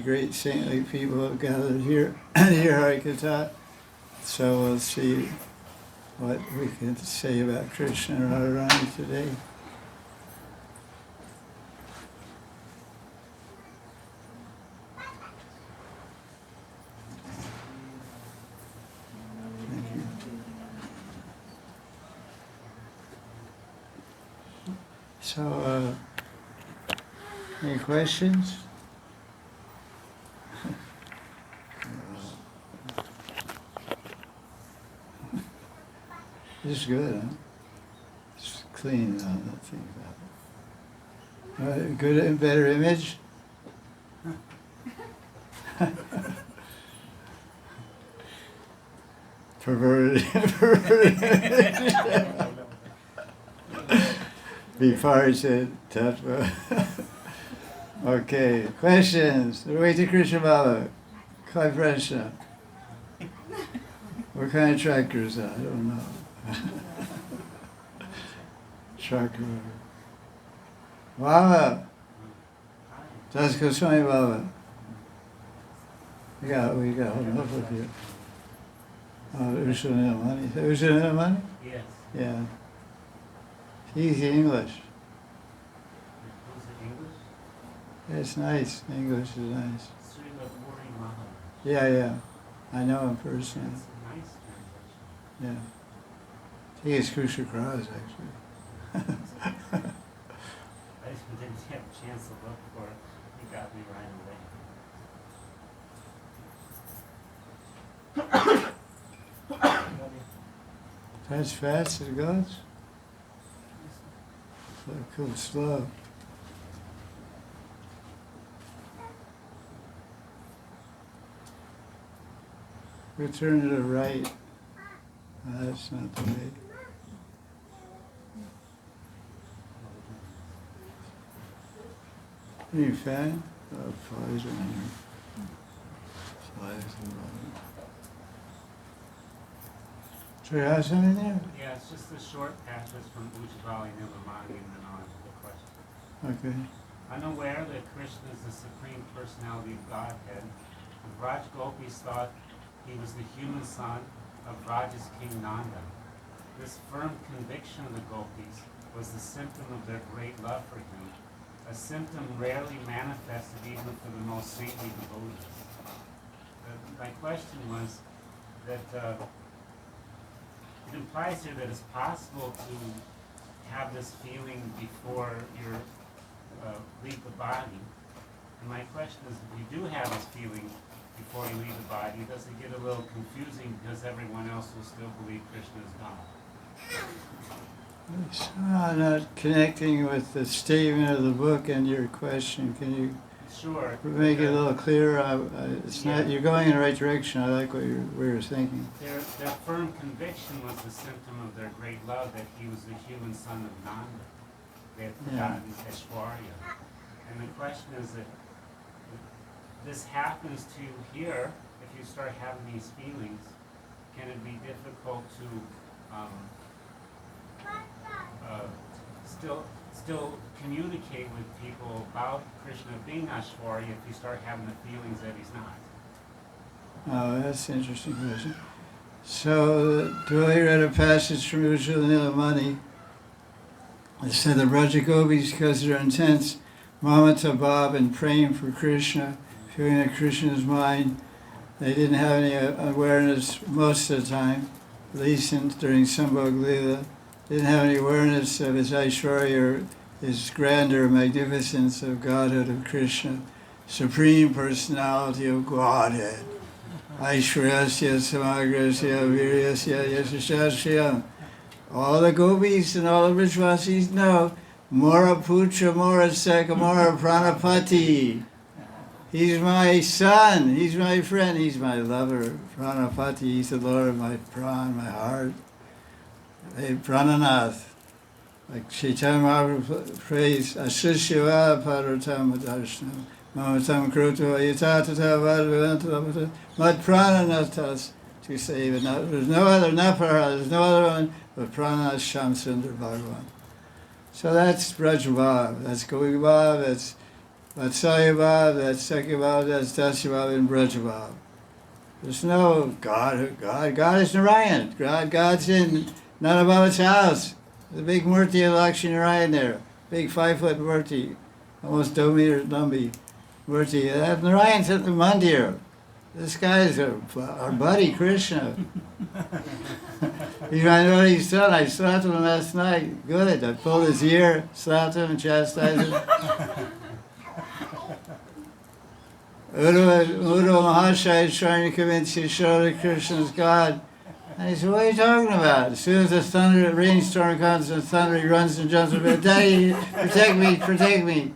Great saintly people have gathered here to hear Hari Katha, so we'll see what we can say about Krishna and Radharani today. Thank you. So, any questions? It's good, huh? It's clean, that thing about it. Good and better image? Perverted image. Before said Tattva. Okay, questions? The way to Krishna Baba. Kai Prashna. What kind of tractor is that? I don't know. Chakra. Baba. Das Goswami Baba. We got enough of you. Ursula money. Ursula money? Yes. Yeah. He's English. Was it English? It's nice. English is nice. Sri Maharaj. Yeah. I know him personally. That's a nice translation. Yeah. He is Krishna Cross, actually. I just didn't have a chance to look for it. He got me right away. That's fast as it goes. So cool, slow. We turn to the right. That's not the way. Any fan? Oh, flies around here. Flies around. So you have something there? Yeah, it's just a short passage from Ujjvali Nilamani and then on to the question. Okay. Unaware that Krishna is the Supreme Personality of Godhead, the Vraj Gopis thought he was the human son of Raja's King Nanda. This firm conviction of the Gopis was the symptom of their great love for him, a symptom rarely manifested even for the most saintly devotees. My question was that it implies here that it's possible to have this feeling before you leave the body. And my question is, if you do have this feeling before you leave the body, does it get a little confusing because everyone else will still believe Krishna is God? So I'm not connecting with the statement of the book and your question. Can you Sure. make it a little clearer? It's not. You're going in the right direction. I like what you're thinking. Their firm conviction was the symptom of their great love that he was the human son of Nanda. They had forgotten Aishwarya. And the question is that this happens to you here, if you start having these feelings, can it be difficult to still communicate with people about Krishna being Aishwarya if you start having the feelings that he's not? Oh, that's an interesting question. So, Dwali read a passage from Ujjvala Nilamani. It said the Braja Gopis, because of their intense mamata bhav and praying for Krishna, feeling that Krishna's mind, they didn't have any awareness most of the time, at least during Sambhog Leela. They didn't have any awareness of his Aishwarya, or his grandeur, magnificence of Godhead of Krishna, Supreme Personality of Godhead. Aishwaryasya Samagrasya Viryasya Yashashasya. All the gopis and all the Vrajvasis know Mora Putra, Mora Seka, Mora Pranapati. He's my son, he's my friend, he's my lover. Pranapati, he's the Lord of my pran, my heart. Hey, Prananath. Like Chaitanya Mahaprabhu prays, Ashishya Paratam Darshanam, Mamatam Kruto, Yatatata Vadavanta, Mad Prananathas, to save it. There's no other, Napara, there's no other one but Prana Shamsundar Bhagavan. So that's Brajabhav, that's Gaudiya Vaisnava, that's Vatsalya Bhav, that's Sakhya Bhav, that's Dasya Bhav, and Braja Bhav. There's no God. God is Narayan. God's in Nana Baba's house. The big Murti of Lakshmi Narayan there. Big 5-foot Murti. Almost 2 meters Nambi Murti. That Narayan's at the mandir. This guy is our buddy Krishna. You know what he's done? I slapped him last night. Good. I pulled his ear, slapped him, and chastised him. Uddhava Mahashaya is trying to convince Yashoda Krishna is God. And he said, what are you talking about? As soon as the thunder, rainstorm comes and thunder, he runs and jumps up, Daddy, protect me, protect me.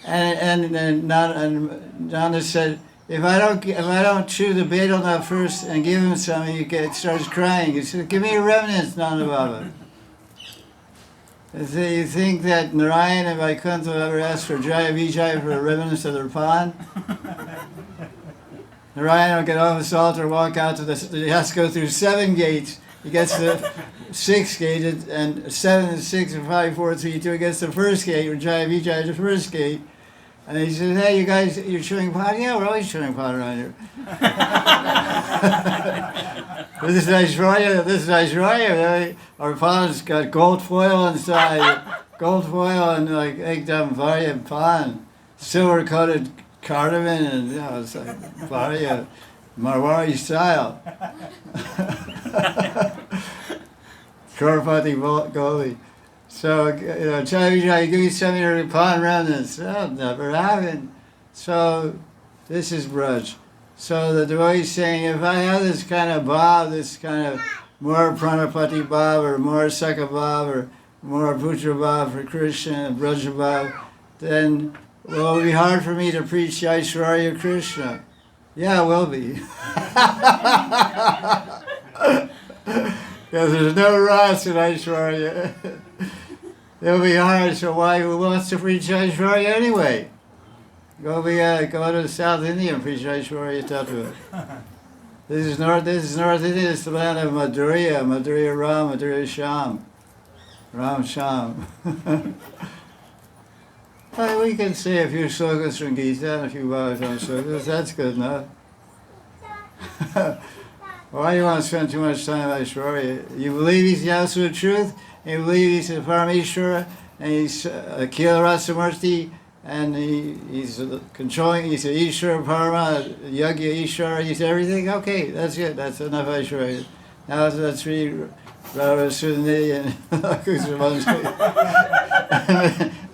And Nanda said, if I don't chew the betel nut first and give him some, starts crying. He said, give me your remnants, Nanda Baba. You think that Narayan and Vaikuntha will ever ask for Jaya Vijaya for the remnants of their pond? Narayan will get off his altar, walk out to he has to go through 7 gates. He gets to the 6th gate, and 7 and 6 and 5, 4, 3, 2. He gets the first gate, or Jaya Vijaya, the first gate. And he says, hey, you guys, you're chewing pot? Yeah, we're always chewing pot around here. This is Aishwarya. Our pot's got gold foil inside. Gold foil and like ekdam varya pan. Silver coated cardamom and it's like varya Marwari style. Korpati Goli. So, Jaya give me some of your pan remnants. Oh, never happened. So, this is Braj. So the devotee is saying, if I have this kind of bhav, this kind of more pranapati bhav, or more sakha bhav, or more putra bhav for Krishna, Braja bhav, then will it be hard for me to preach Aishwarya Krishna? Yeah, it will be. Because there's no Ras in Aishwarya. It'll be hard, so who wants to preach Aishwarya anyway? Go to South India and preach Aishwarya Tattva. This is North India, it's the land of Madhurya Ram, Madhurya Sham. Ram Sham. Well, we can say a few slokas from Gita and a few Bhagavatam slokas, that's good enough. Why do you want to spend too much time on Aishwarya? You believe he's the absolute truth, and you believe he's the Parameshwara, and he's Akhila Rasamurti, and he's controlling, he's an Ishwara Parama, Yagya Ishwara, he's everything. Okay, that's good, that's enough Aishwarya. Now let's read Radha Kunda and Kusumanjali.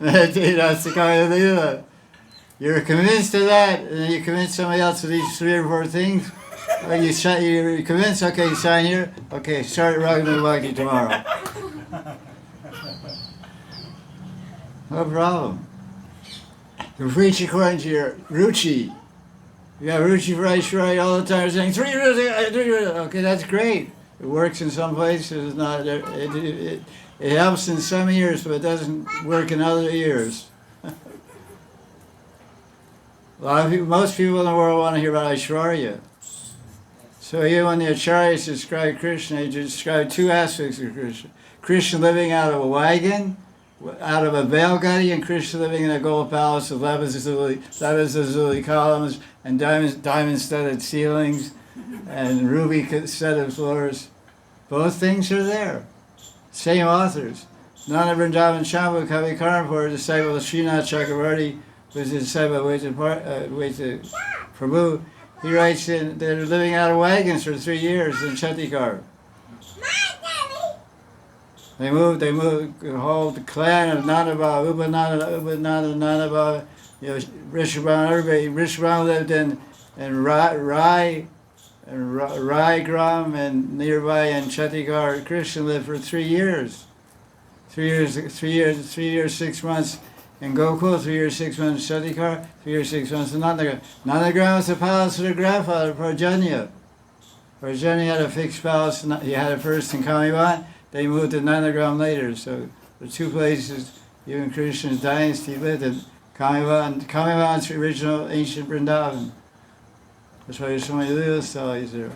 Meditate on Sakaya Lila. You're convinced of that, and then you convince somebody else of these 3 or 4 things. You're convinced, okay, sign here. Okay, start Raghunatha tomorrow. No problem. You preach according to your ruchi. You have ruchi for Aishwarya all the time, saying 3 years. Okay, that's great. It works in some places. It helps in some ears, but it doesn't work in other ears. Most people in the world want to hear about Aishwarya. So here when the Acharyas describe Krishna, they describe 2 aspects of Krishna. Krishna living out of a wagon, out of a Belgadi, and Krishna living in a gold palace with lapis-lazuli columns and diamond-studded ceilings and ruby-studded floors. Both things are there. Same authors. Nana Vrindavan Shambhu Kavi Karanpur, disciple of Srinath Chakravarti, was the disciple of Vaita Prabhu. He writes they're living out of wagons for 3 years in Chattikar. They moved the whole clan of Nanabha, Upananda, Nanabha, Rishabhan, everybody. Rishabhan lived in Rai Gram and nearby in Chattikar. Krishna lived for 3 years. 3 years, 6 months in Gokul, 3 years, 6 months in Chattikar, 3 years, 6 months in Nandagram. Nandagram was the palace of their grandfather, Prajanya. Prajanya had a fixed palace, he had it first in Kamivan. They moved to Nandagram later, so the 2 places even Krishna's dynasty lived in. Kamivan's original ancient Vrindavan. That's why there's so many little stories there.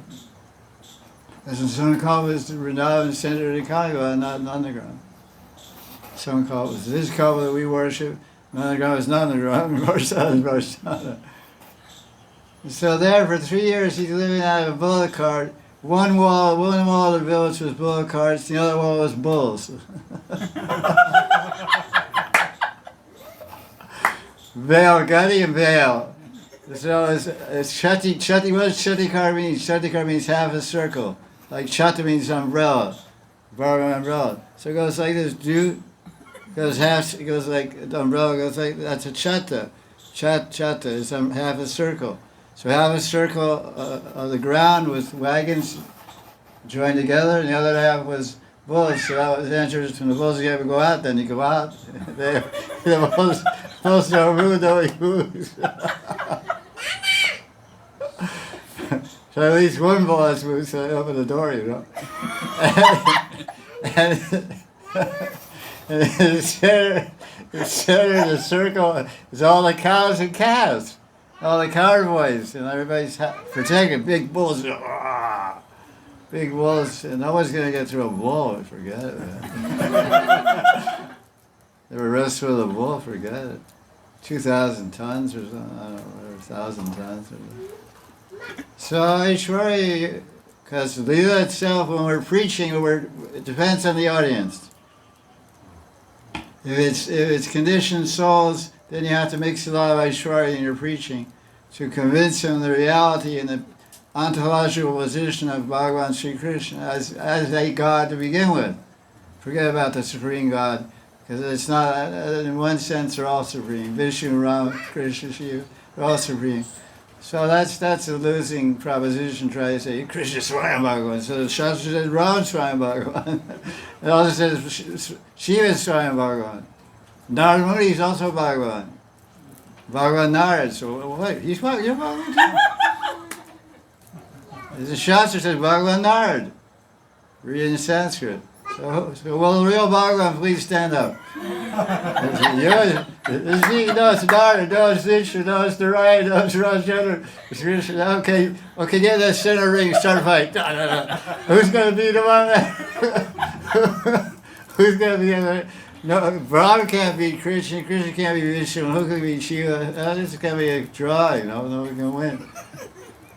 As in Sonkal was the Vrindavan centered in Kamivan, not in Nandagram. Sonkal was this Kava that we worship. Nandagram is Nandagram, Varsana is Varsana. So there for 3 years he's living out of a bullock cart. One wall of the village was bullock carts, the other wall was bulls. Veil, Gaudiya and veil. So it's chati. What does chatikar mean? Chatikar means half a circle. Like chata means umbrella. Borrowing umbrella. So it goes like this. It goes like the umbrella goes like that's a chata. Chata is half a circle. So half a circle of the ground with wagons joined together, and the other half was bulls. So that was the entrance. When the bulls you ever go out, then you go out. The bulls don't move, nobody moves. So at least one bull has moved, so they open the door, you know. And the center of the circle is all the cows and calves. All the cowboys, and everybody's protected. Big bulls, big bulls, and no one's going to get through a bull. Forget it, man. They were wrestled with a bull. Forget it. 2,000 tons or something. I don't know, 1,000 tons. So Aishwarya, because the Leela itself, when we're preaching, it depends on the audience. If it's conditioned souls, then you have to mix a lot of Aishwarya in your preaching to convince them the reality and the ontological position of Bhagavan Sri Krishna as a God to begin with. Forget about the Supreme God, because it's not, in one sense, they're all supreme. Vishnu, Ram, Krishna, Shiva, they're all supreme. So that's a losing proposition, try to say, Krishna Swayam Bhagavan. So the Shastra says, Ram Swayam Bhagavan. It also says, Shiva Swayam Bhagavan. Narad Muni is also Bhagavan. Bhagavan Narad. So wait, you're Bhagavan too? The Shastra says Bhagavan Narad. Read in Sanskrit. So will the real Bhagavan please stand up? It's me, no, it's Narad, no, it's Vishnu, no, it's the right, no, it's Rajendra, it's Krishna. Okay, get that center ring, start a fight. Who's going to be the one that... Who's going to be the... No, Brahma can't beat Krishna, Krishna can't beat Vishnu, who can beat Shiva? This is going to be a draw, you know, no one can win.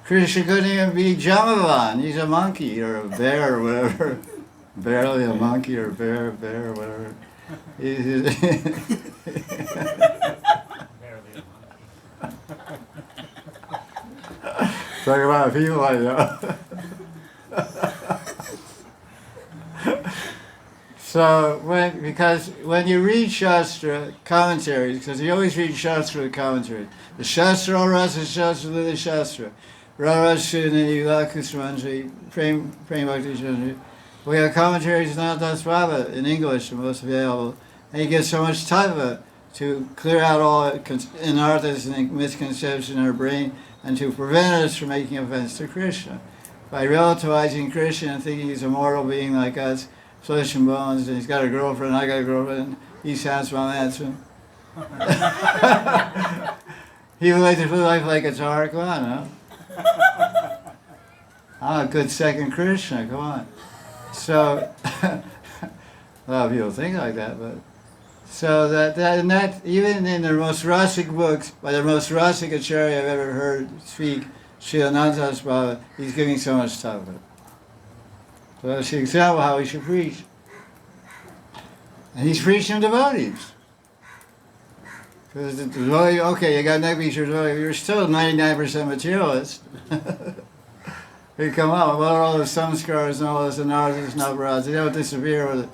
Krishna couldn't even beat Jambavan, he's a monkey or a bear or whatever. Barely a monkey or a bear or whatever. Barely a monkey. Talk about people I know. So when you read Shastra commentaries, because you always read Shastra commentaries, the Shastra Rasa Shastra Lila Shastra, Rarashini Lakusmanji, Prem Bhakti Chandri. We have commentaries not das Baba in English, the most available, and you get so much time to clear out all anarthas and misconceptions in our brain, and to prevent us from making offense to Krishna. By relativizing Krishna and thinking he's a mortal being like us, flesh and bones, and he's got a girlfriend, I got a girlfriend, he's handsome, I'm handsome. He would like to live life like a tar, come on, huh? I'm a good second Krishna, come on. So, a lot of people think like that, but so that even in the most Rasic books, by the most Rasic Acharya I've ever heard speak, Sri Anantas Baba, he's giving so much time of it. So that's the example how we should preach. And he's preaching devotees. Because the devotee, okay, you got neck-beats, you're still 99% materialist. You come out, what are all the samskars and all those anarthas and navarajas? They don't disappear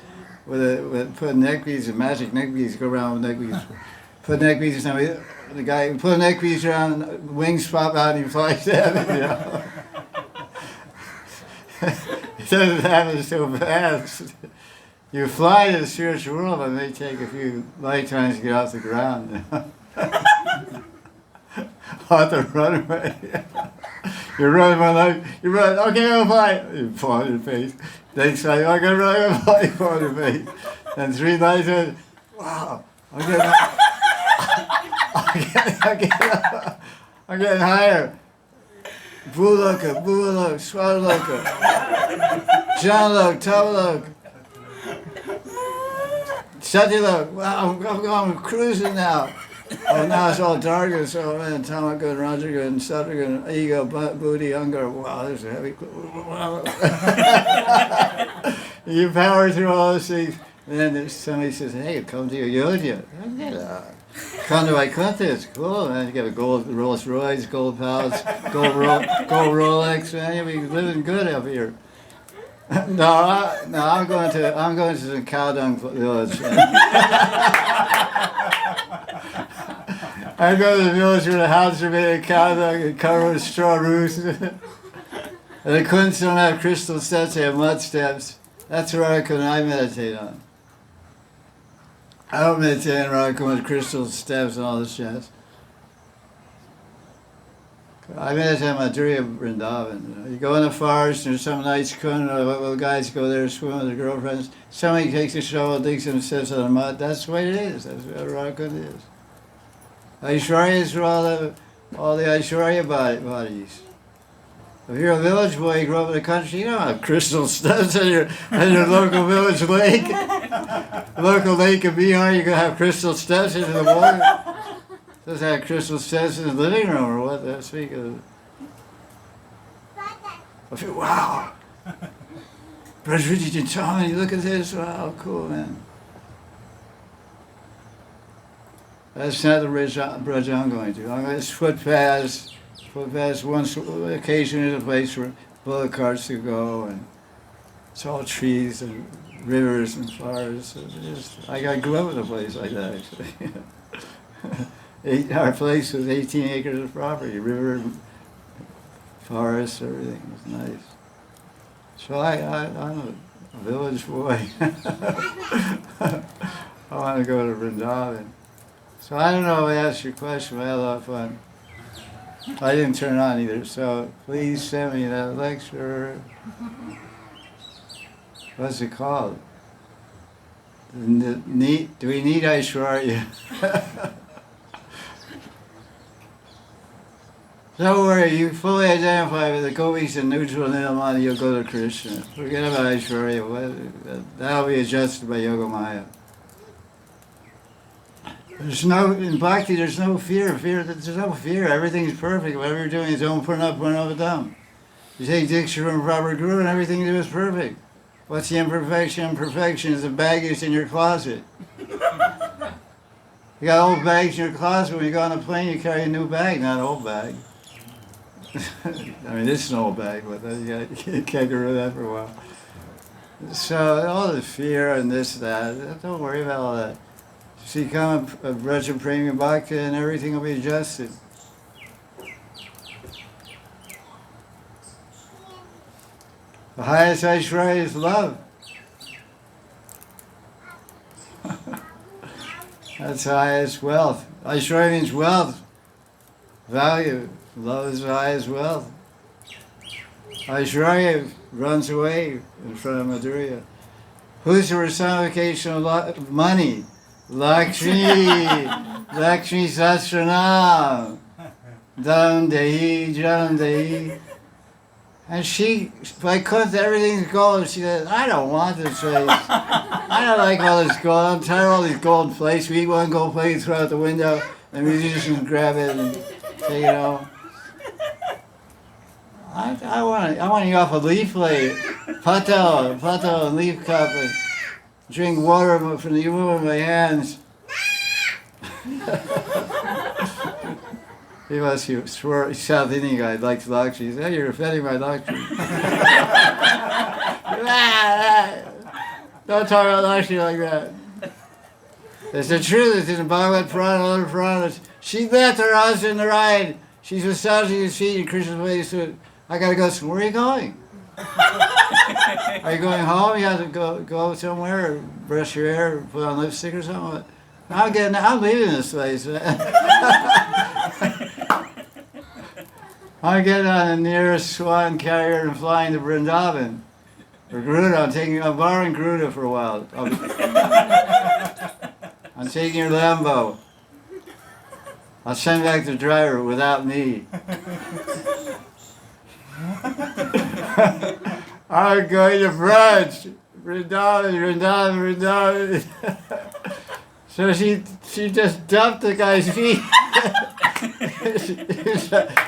with putting neck beads and magic neck beads, go around with neck beads. Put neck beads and the guy put neck beads around, wings pop out and he flies to heaven, you know. It doesn't happen so fast. You fly to the spiritual world, but it may take a few lifetimes to get off the ground. You know? Off the runway. You run my life, you run, okay, I'll fly. You fall on your face. Next time, I'm going to run, I'll fly, you fall on your face. And 3 nights, wow, I'm getting higher. Bhulaka, Swarloka, Janlok, Tavalok, Satya, well, I'm cruising now. Oh, now it's all dark, and so man, Tamaka and Rajaga and Sattvaga and ego, buddhi, hunger. Wow, there's a heavy. You power through all those things, and then somebody says, "Hey, come to Ayodhya." Come to Vaikuntha, it's cool, man. You got a gold Rolls Royce, gold palace, gold Rolex, man. You'll be living good up here. I'm going to the cow dung village. I go to the village where the houses are made of cow dung and covered with straw roofs. And the Kunds don't have crystal steps, they have mud steps. That's Radha Kunda I meditate on. I don't meditate on Radha Kunda with crystal steps and all this jazz. I meditate on Madhurya Vrindavan. You go in the forest, there's some nice Kunda, little guys go there, swim with their girlfriends. Somebody takes a shovel, digs and steps on the mud. That's the way it is. That's what Radha Kunda is. Aishwarya is for all the Aishwarya bodies. If you're a village boy, you grow up in the country, you don't have crystal steps in your local village lake. Local lake in Bihar, you're going to have crystal steps into the water. Doesn't have crystal steps in the living room or what? That's speak of. I feel, wow. Brajviji Chintamani, look at this. Wow, cool, man. That's not the bridge I'm going to. I'm going to footpaths one occasion is a place where bullock carts to go, and it's all trees and rivers and forests. I grew up in a place like that, actually. Our place was 18 acres of property, river, forests, everything. It was nice. So I'm a village boy. I want to go to Vrindavan. So I don't know if I asked your question, but I had a lot of fun. I didn't turn on either, so please send me that lecture. What's it called? Do we need Aishwarya? Don't worry, you fully identify with the gopis and neutral Nilamani, you'll go to Krishna. Forget about Aishwarya. That'll be adjusted by Yoga Maya. In Bhakti, there's no fear. There's no fear. Everything's perfect. Whatever you're doing is don't put up, down. You take Diksha from a proper guru and everything you do is perfect. What's the imperfection? Imperfection is the baggage in your closet. You got old bags in your closet. When you go on a plane, you carry a new bag, not an old bag. I mean, this is an old bag, but you can't get rid of that for a while. So all the fear and this, that, don't worry about all that. See, come a Braja Premi Bhakti and everything will be adjusted. The highest Aishwarya is love. That's the highest wealth. Aishwarya means wealth, value. Love is the highest wealth. Aishwarya runs away in front of Madhurya. Who's the personification of money? Lakshmi, Lakshmi Sastranam, Dam Dehi. And she, because everything's gold, she says, I don't want this place. I don't like all this gold. I'm tired of all these gold plates. We eat one gold plate, throw it out the window, and musicians grab it and take it home. I want you off a leaf plate, pato, and leaf cup, and drink water from the womb of my hands. He must be South Indian guy, likes Lakshmi. He said, hey, you're offending my Lakshmi. Don't talk about Lakshmi like that. It's the truth. It's in the Bhagavad Purana, other Puranas. She left her husband to ride. She's massaging his feet in Krishna's way. So I got to go somewhere. Where are you going? Are you going home? You have to go somewhere, or brush your hair, or put on lipstick or something? I'm leaving this place. I'm getting on the nearest swan carrier and flying to Vrindavan. Or Garuda, I'm borrowing Garuda for a while. I'm taking your Lambo. I'll send back the driver without me. I'm going to brunch. Vrindavan. So she just dumped the guy's feet.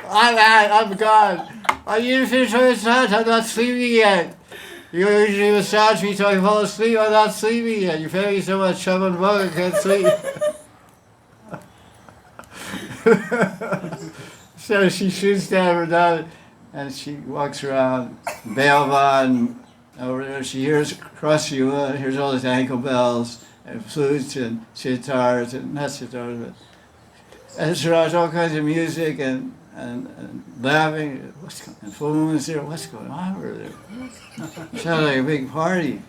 I'm gone. I didn't finish my massage. I'm not sleeping yet. You usually massage me till I fall asleep. I'm not sleeping yet. You pay me so much trouble and bug, I can't sleep. So she shoots down Vrindavan and she walks around Bealvan. Over there, she hears across the wood, hears all these ankle bells and flutes and sitars and not sitars, but and Siraj, all kinds of music and laughing. What's going on? Full moon's there. What's going on over there? Sounds like a big party.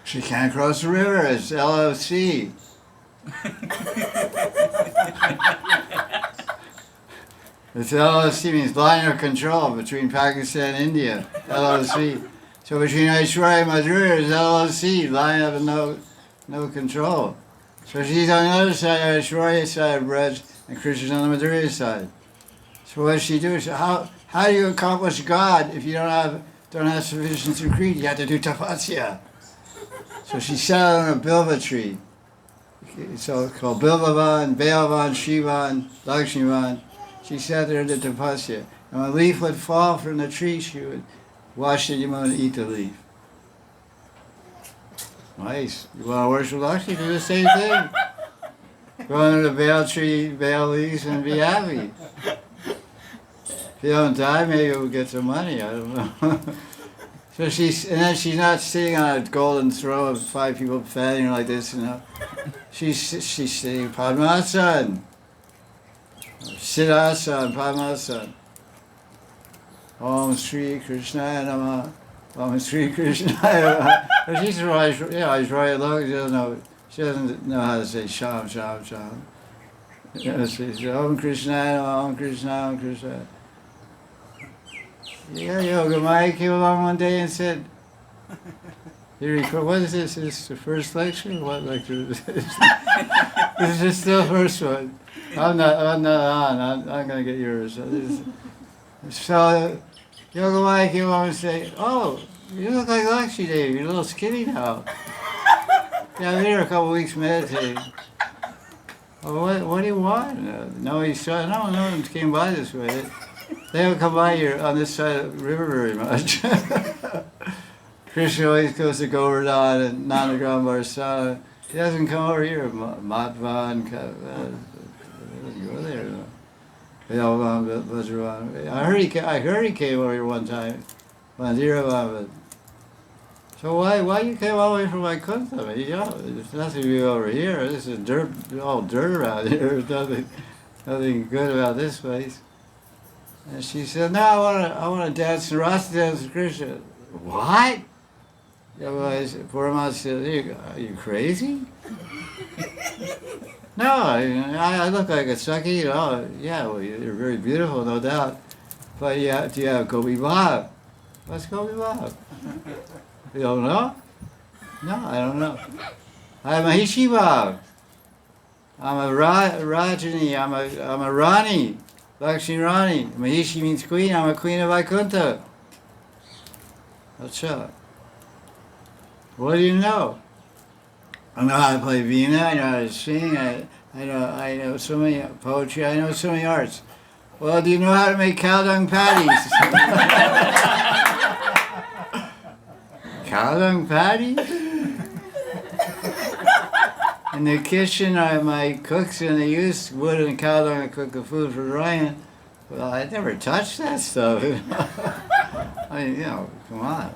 She can't cross the river. It's LOC. It's LOC means line of control between Pakistan and India. LOC. So between Aishwarya and Madhurya is LOC, line of no control. So she's on the other side, Aishwarya side of Braj, and Krishna's on the Madhurya side. So what does she do? So how do you accomplish God if you don't have sufficient sukriti? You have to do tapasya. So she sat on a bilva tree. So it's called Bilvavan, Bealvan, Shivan, Lakshmivan. She sat there and did tapasya. And when a leaf would fall from the tree, she would wash the Yamuna and eat the leaf. Nice. You want to worship Lakshmi? Do the same thing. Go under the bael tree, bael leaves, and be happy. If you don't die, maybe you'll get some money. I don't know. So she's not sitting on a golden throne of 5 people fanning her like this, you know. She's sitting Padmasana. Siddhasana, Padmasana. Om Sri Krishnaya Namaha. Om Sri Krishnaya Namaha. But she's Aishwarya Loka. She doesn't know how to say Sham. She says Om Krishnaya Namaha, Om Krishnaya, Om Krishnaya. Yeah, Yoga Maya came along one day and said, what is this? Is this the first lecture? What lecture is this? This is still the first one. I'm not on. I'm going to get yours. So Yoga Maya came along and said, oh, you look like Lakshmi Devi. You're a little skinny now. Yeah, I've been here a couple of weeks meditating. Well, what do you want? No, he said, no one came by this way. They don't come by here on this side of the river very much. Krishna always goes to Govardhan and Nanagram Barsana. He doesn't come over here. Matva and doesn't go there. I heard he came over here one time. Mandiravan. So why you came all the way from Vaikuntha? There's nothing to be over here. This is all dirt around here. There's nothing good about this place. And she said, no, I want to dance the Rasa dance with Krishna. What? Purama said, are you crazy? No, I look like a Saki. Yeah, well, you're very beautiful, no doubt. But do you have Gopi Bhav? What's Gopi Bhav? You don't know? No, I don't know. I have Mahishi Bhav. I'm a Rajani, I'm a Rani. Lakshmi Rani. Mahishi means queen. I'm a queen of Vaikuntha. Acha. What do you know? I know how to play veena. I know how to sing. I know so many poetry. I know so many arts. Well, do you know how to make cow dung patties? Cow dung patties? In the kitchen, my cooks, and they use wood and cow dung to cook the food for Ryan. Well, I never touched that stuff. I mean, come on.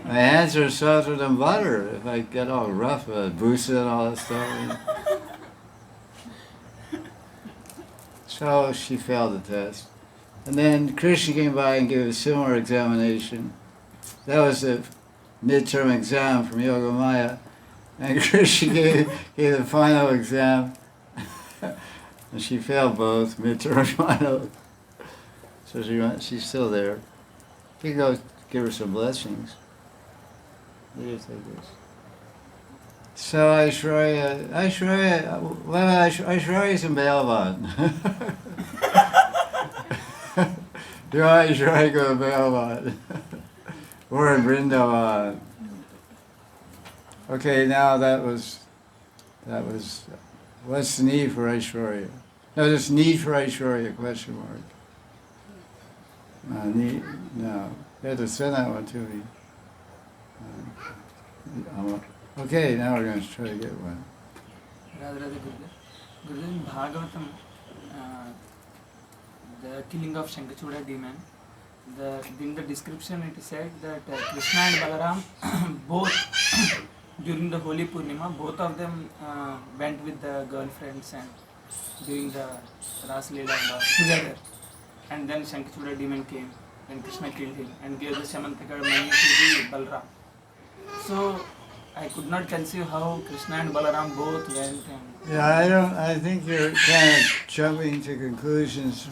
My hands are softer than butter if I get all rough with busa and all that stuff. So she failed the test. And then Krishna came by and gave a similar examination. That was the midterm exam from Yoga Maya. And Krishna gave the final exam, and she failed both, midterm and final. So she's still there. You can go give her some blessings. What do you think this? So Aishwarya is in Bealvan. Do Aishwarya go to Bealvan? Or in Vrindavan. Okay, now that was, what's the need for Aishwarya? No, there's need for Aishwarya, question mark. Need, no, you have to send that one to me. Okay, now we're going to try to get one. Radha Gurudev. Gurudev, in Bhagavatam, the killing of Shankachuda demon, in the description it is said that Krishna and Balaram, both during the Holy Purnima, both of them went with the girlfriends and doing the Ras Leela together. And then Shankachuda demon came, then Krishna killed him and gave the Shamantika money to the Balaram. So I could not conceive how Krishna and Balaram both went. Yeah, I think you're kind of jumping to conclusions,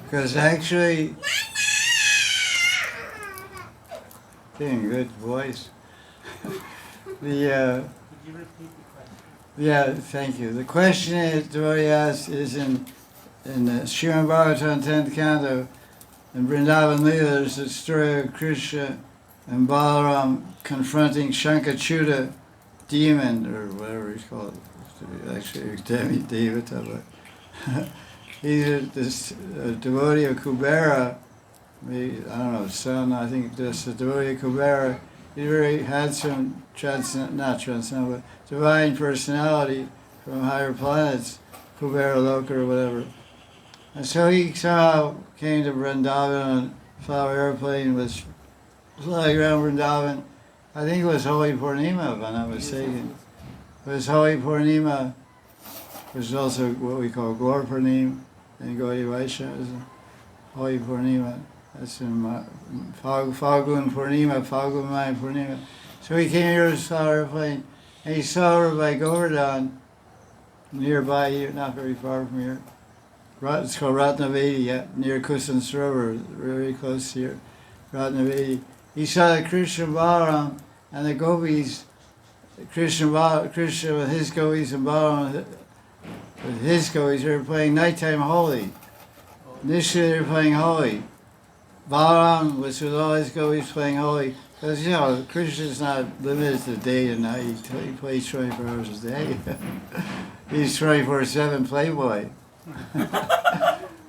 because actually, getting good voice. Could you repeat the question? Yeah, thank you. The question is, devotee asked, is in the Srimad Bhagavatam 10th canto, in Vrindavan Leela, there's the story of Krishna and Balaram confronting Shankachuda demon, or whatever he's called. Actually, Demi-Devata, but he's a devotee of Kubera, maybe, I don't know, son, I think just a devotee of Kubera. He really had some divine personality from higher planets, Kubera Loka or whatever. And so he somehow came to Vrindavan on a flower airplane, was flying around Vrindavan. I think it was Holy Purnima, if I'm not mistaken. It was Holy Purnima, which is also what we call Gaur Purnima in Gaudiya Vaishnava. Holy Purnima. That's in Falgun Purnima, Falgun Mai Purnima. So he came here to this flower airplane, and he saw over by Govardhan, nearby here, not very far from here. It's called Ratnavedi, yeah, near Kusan Sarovar, very close here, Ratnavedi. He saw that Krishna Balaram and the gopis, Krishna with his gopis and Balaram with his gopis, they were playing nighttime holy. Initially they were playing holy. Balaram was with all his gopis playing holy. Because, you know, Krishna's not limited to day and night. He plays 24 hours a day. He's 24/7 playboy.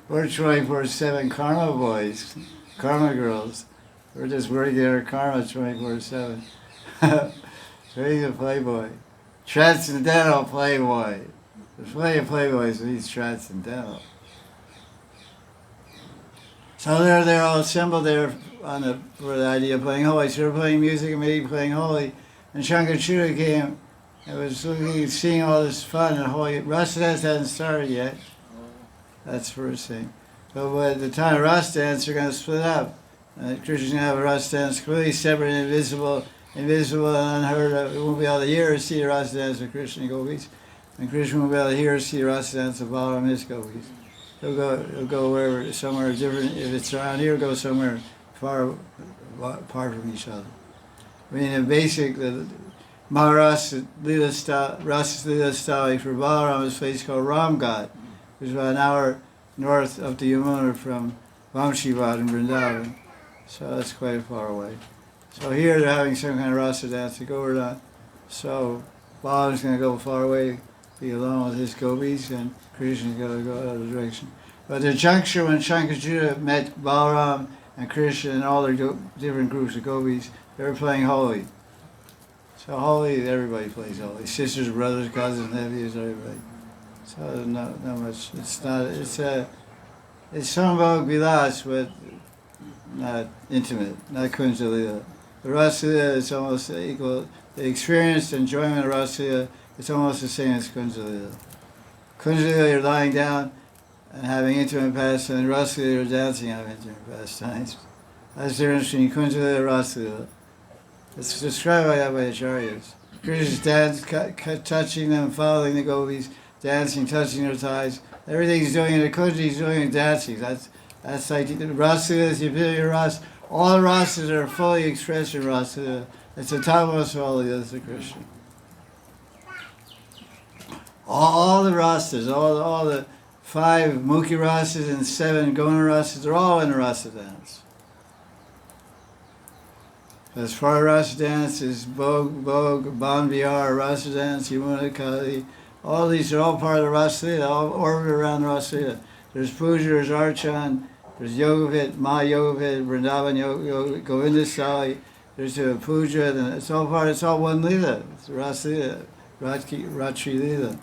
We're 24/7 karma boys, karma girls. We're just working our karma 24/7. So he's a playboy. Transcendental playboy. There's plenty of playboys, but he's transcendental. So they're all assembled there for the idea of playing holy. So they're playing music and maybe playing holy. And Shankachuda came and was seeing all this fun and holy. Rasa dance hasn't started yet. That's the first thing. So by the time of Rasa dance, they're going to split up. Krishna's going to have a Rasa dance completely separate and invisible and unheard of. We won't be able to hear or see the Rasa dance of Krishna and gopis. And Krishna won't be able to hear or see the Rasa dance of Balaram and his gopis. He'll go wherever, somewhere different. If it's around here, go somewhere far apart from each other. I mean, in basic, the Maharaj Rasa Leela Stali for Balaram is a place called Ramghat, which is about an hour north of the Yamuna from Vamshivad in Vrindavan. So that's quite far away. So here they're having some kind of Rasa dance to Govardhan. So Balaram's going to go far away, be alone with his gopis, and Krishna's got to go another direction. But the juncture when Shankachuda met Balaram and Krishna and all their different groups of gopis, they were playing holy. So holy, everybody plays holy. Sisters, brothers, cousins, nephews, everybody. So not much. It's Sambhog Vilas, but not intimate, not Kunja Leela. The Rasa Leela is almost equal. The experienced enjoyment of Rasa Leela, it's almost the same as Kunja Leela. Kunja Leela, you're lying down and having intimate pastimes, and Rasa Leela, you're dancing having intimate pastimes. That's the difference between Kunja Leela and Rasa Leela. It's described like that by the Acharyas. Krishna's dance, touching them, following the gopis, dancing, touching their thighs. Everything he's doing in the Kunja, he's doing in dancing. That's like the Rasa Leela is the epitome of Rasa. All the rasas are fully expressed in Rasa Leela. It's the topmost of all the others of Krishna. All the rasas, all the 5 mukhi rasas and 7 gona rasas, they're all in the rasa dance. As far as rasa dance is Bhog, Bon Vihar, rasa dance, Yamuna Kali. All these are all part of the Rasa Leela, all orbit around the Rasa Leela. There's puja, there's archan, there's Yogavid, Mahayogavid, Vrindavan Yoga, Govinda Sali. There's a puja, and it's all one Leela. It's Rasa Leela, Ratri Leela.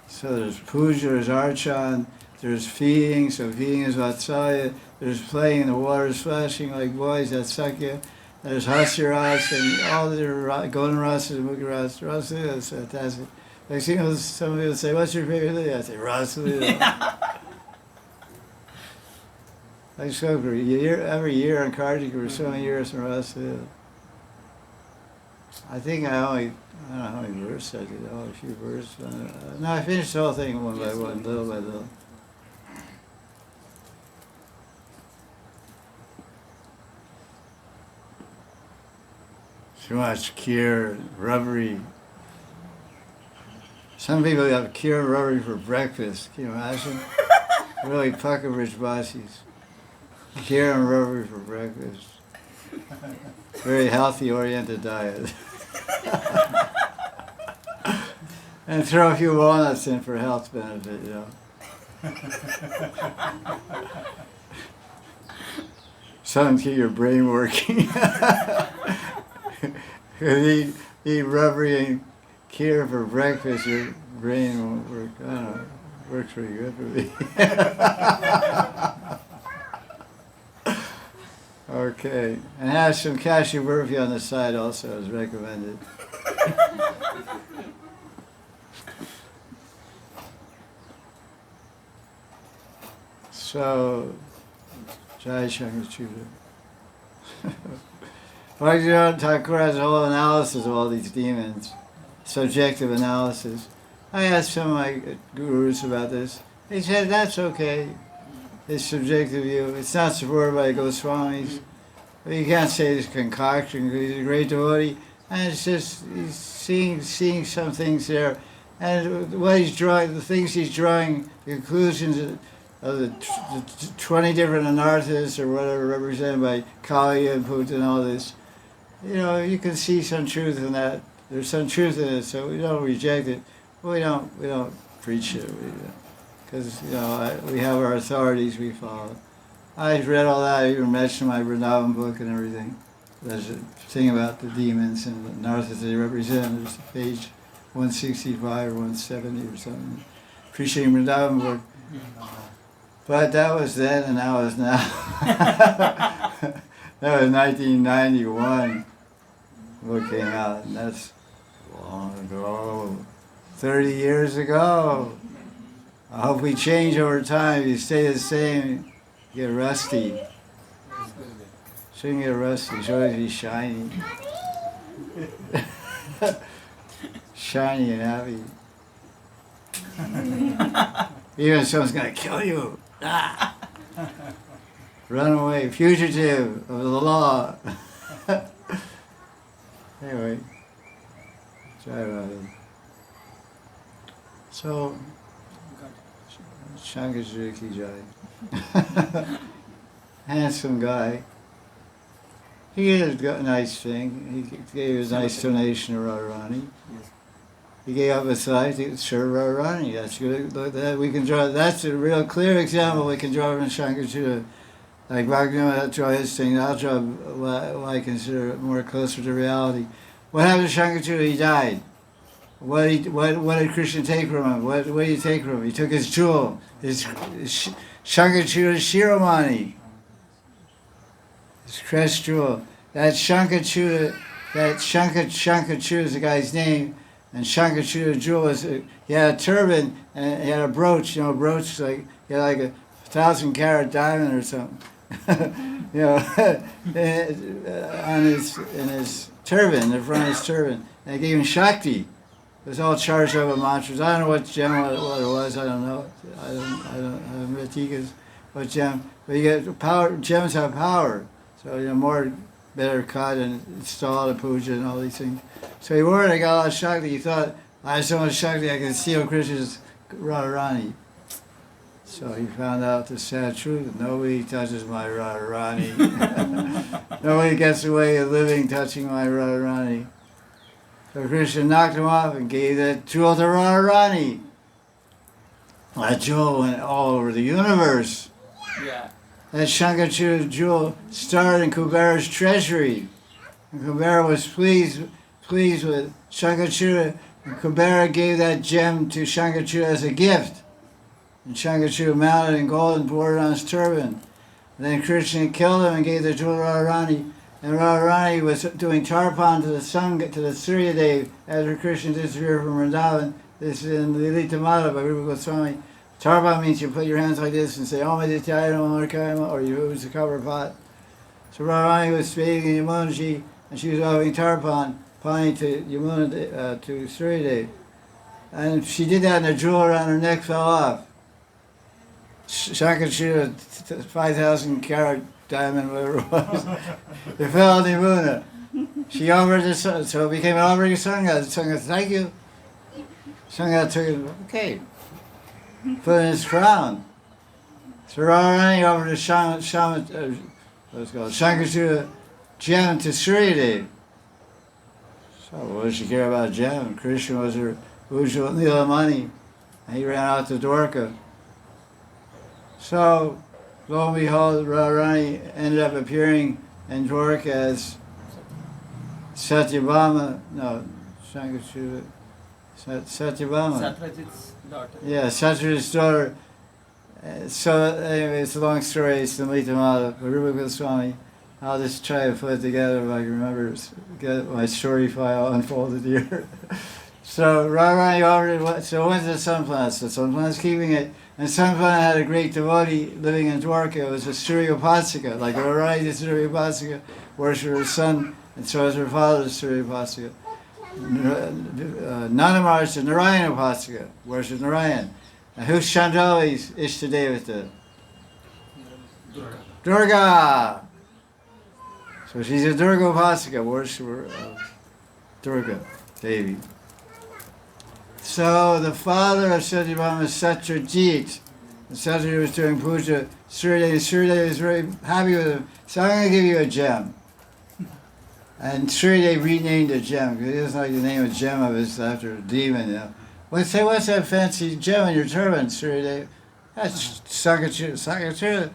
So there's puja, there's archan, there's feeding, so feeding is vatsalya. There's playing, the water is splashing like boys, that's sakya. There's hasyaras and all the golden rasas and mukha rasas. Rasa Leela is fantastic. Like some people say, what's your favorite Leela? I say, Rasa Leela. I spoke for every year on Kartika for so many years from Rasa Leela. I think I don't know how many verses I did, a few verses. No, I finished the whole thing one by one, little by little. Too much kheer, rubbery. Some people have kheer and rubbery for breakfast. Can you imagine? Really pucker rich basis. Kheer and rubbery for breakfast. Very healthy oriented diet. And throw a few walnuts in for health benefit, you know. Something to keep your brain working. If you eat rubbery and kheer for breakfast, your brain won't work. I don't know. Works pretty good for me. Okay. And have some cashew burfi on the side also is recommended. So, Jai Shankachuda. Bhaktivinoda Thakur has a whole analysis of all these demons, subjective analysis. I asked some of my gurus about this. They said, that's okay. It's subjective view. It's not supported by Goswamis. But you can't say it's concoction because he's a great devotee. And it's just, he's seeing some things there. And what he's drawing, the things he's drawing, the conclusions of the 20 different anarthas or whatever represented by Kali and Puta and all this. You know, you can see some truth in that. There's some truth in it, so we don't reject it. We don't preach it, because you know we have our authorities we follow. I read all that. I even mentioned my Vrindavan book and everything. There's a thing about the demons and the anarthas they represent. There's page 165 or 170 or something. Appreciating Vrindavan book. But that was then and that was now. That was 1991. Book came out, and that's long ago, 30 years ago. I hope we change over time. If you stay the same, you get rusty. Shouldn't get rusty, should always be shiny. Shiny and happy. Even if someone's going to kill you. Ah! Run away, fugitive of the law. Anyway, Jai Radha. So, Shankar Ki Jai. Handsome guy. He did a nice thing. He gave a nice donation to Radharani. Yes. He gave up his life to serve Radharani. That's good. That we can draw. That's a real clear example we can draw from Shankaracharya. Like Bhaktivinoda draw his thing. I'll draw what I consider more closer to reality. What happened to Shankaracharya? He died. What did Krishna take from him? What did he take from him? He took his jewel, his Shankaracharya's Shiromani, his crest jewel. That Shankaracharya is the guy's name, and Shankaracharya jewel is he had a turban and he had a brooch. You know, brooch like he had like a 1,000-carat diamond or something. You know, in his turban, the front of his turban, and they gave him Shakti. It was all charged up with mantras. I don't know what gem what it was. I don't know. I don't Vatikas, what gem. But you get power. Gems have power, so you know more better cut and install a puja and all these things. So he wore it. I got a lot of Shakti. He thought I have so much Shakti I can steal Krishna's Radharani. So he found out the sad truth. Nobody touches my Radharani. Nobody gets away with living touching my Radharani. So Krishna knocked him off and gave that jewel to Radharani. That jewel went all over the universe. Yeah. That Shankachura jewel started in Kubera's treasury. And Kubera was pleased with Shankachura. And Kubera gave that gem to Shankachura as a gift. And Shankachura mounted in gold and wore it on his turban. And then Krishna killed him and gave the jewel to Radharani. And Radharani was doing tarpan to the sun, to the Surya Dev after Krishna disappeared from Vrindavan. This is in the Enriched by Rupa Goswami. Tarpan means you put your hands like this and say, Om Aditya or you use a cover pot. So Radharani was bathing in Yamunaji and she was offering tarpan, pani to Yamuna, to Surya Dev. And she did that and the jewel around her neck fell off. Shankachura, 5,000 carat diamond, whatever it was. It fell on the Yamuna. She offered the sun, so it became an offering of sun god. The sun god, thank you. Sun god took it, okay. Put it in his crown. So Radharani offered a what's called Shankachura gem to Surya Dev. So what does she care about a gem? Krishna was her Ujjwala Nilamani, and he ran out to Dwarka. So, lo and behold, Radharani ended up appearing in Dwarka as Satyabhama, no, Shankachura, Satyabhama. Satyajit's daughter. Yeah, Satyajit's daughter. So, anyway, it's a long story, it's the Amrita Mada, but Rupa Goswami. I'll just try to put it together if I can remember, get my story file unfolded here. So, Radharani offered it, so it went to the Sun Planet, so Sun Planet's keeping it. And Sun Planet had a great devotee living in Dwarka. It was a Surya Upasika, like Radharani is Surya Upasika, worshipped her son, and so is her father, Surya Upasika. Nanda Maharaj is Narayana Upasika, worshipped Narayan. And who's Chandali's Ishtadevata? Durga! So she's a Durga Upasika, worshipper of Durga, Devi. So the father of Satyabhama is Satyajit. And Satyajit was doing puja. Surya Dev was very happy with him. So I'm going to give you a gem. And Surya Dev renamed the gem, because he doesn't like to name a gem of his after a demon, you know. What's that fancy gem in your turban, Surya Dev? That's Sakachura.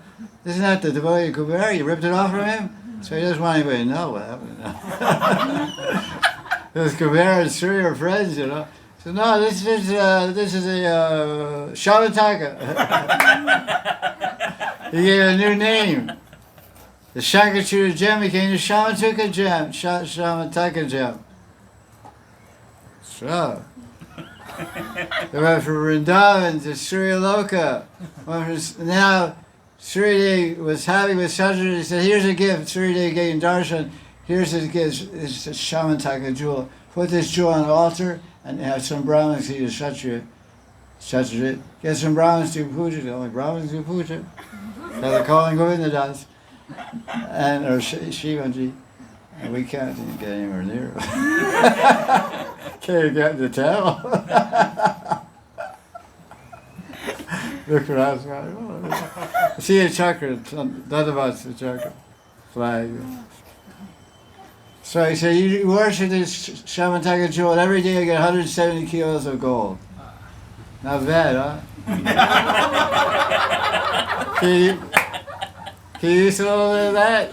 Isn't that the devotee of Kubera? You ripped it off from him? So he doesn't want anybody to know what happened. Because Kubera and Surya are friends, you know. So no, this is a Shamataka. He gave a new name. The Shankachura gem became the Shamataka gem. Shamataka gem. So they went from Vrindavan to Surya Loka. Now Surya Dev was happy with Satyajit. He said, "Here's a gift." Surya Dev gave him darshan. Here's a gift. It's a Shamataka jewel. Put this jewel on the altar. And have some Brahmins eat a Satyajit. Get some Brahmins do puja. The only Brahmins do puja. So they're calling Govinda Das. And, or Shivaji. And we can't even get anywhere near him. Can't even get in the town. Look around. See a chakra. None of us a chakra. Flag. So he said, you worship this Shamataka jewel, every day you get 170 kilos of gold. Not bad, huh? Can you use a little bit of that?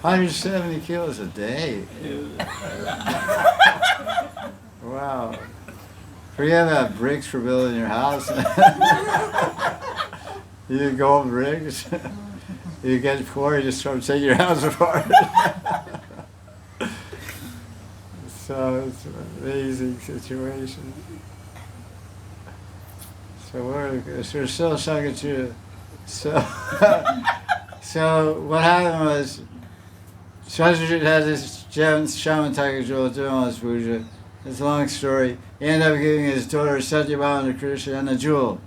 170 kilos a day. Wow. Forget about bricks for building your house. You need gold bricks. You get poor, you just start taking your house apart. So it's an amazing situation. So we're still Shankachura. So what happened was, Satyajit had this gem, Shamataka jewel, doing all this puja. It's a long story. He ended up giving his daughter Satyabhama to Krishna and the jewel.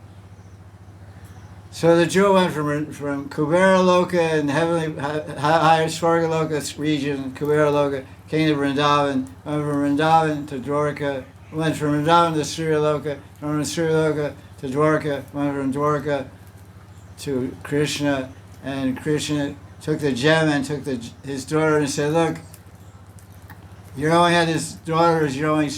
So the jewel went from Kubera Loka and heavenly higher Swarga Loka region, Kubera Loka, came to Vrindavan, went from Vrindavan to Dwarka, went from Vrindavan to Surya Loka, from Surya Loka to Dwarka, went from Dwarka to Krishna, and Krishna took the gem and took his daughter and said, look, you only had this daughter as your only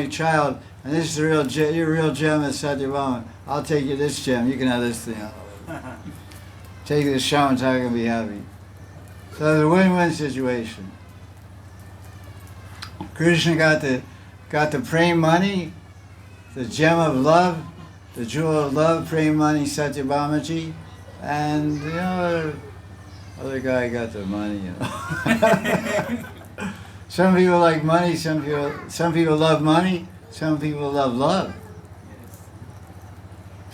child, and this is the real your real gem is Satyabhama. I'll take you this gem. You can have this thing. Take this Shamataka and be happy. So it's a win-win situation. Krishna got the prem money, the gem of love, the jewel of love, prem money, Satyabhamaji, and other guy got the money. Some people like money. Some people love money. Some people love love.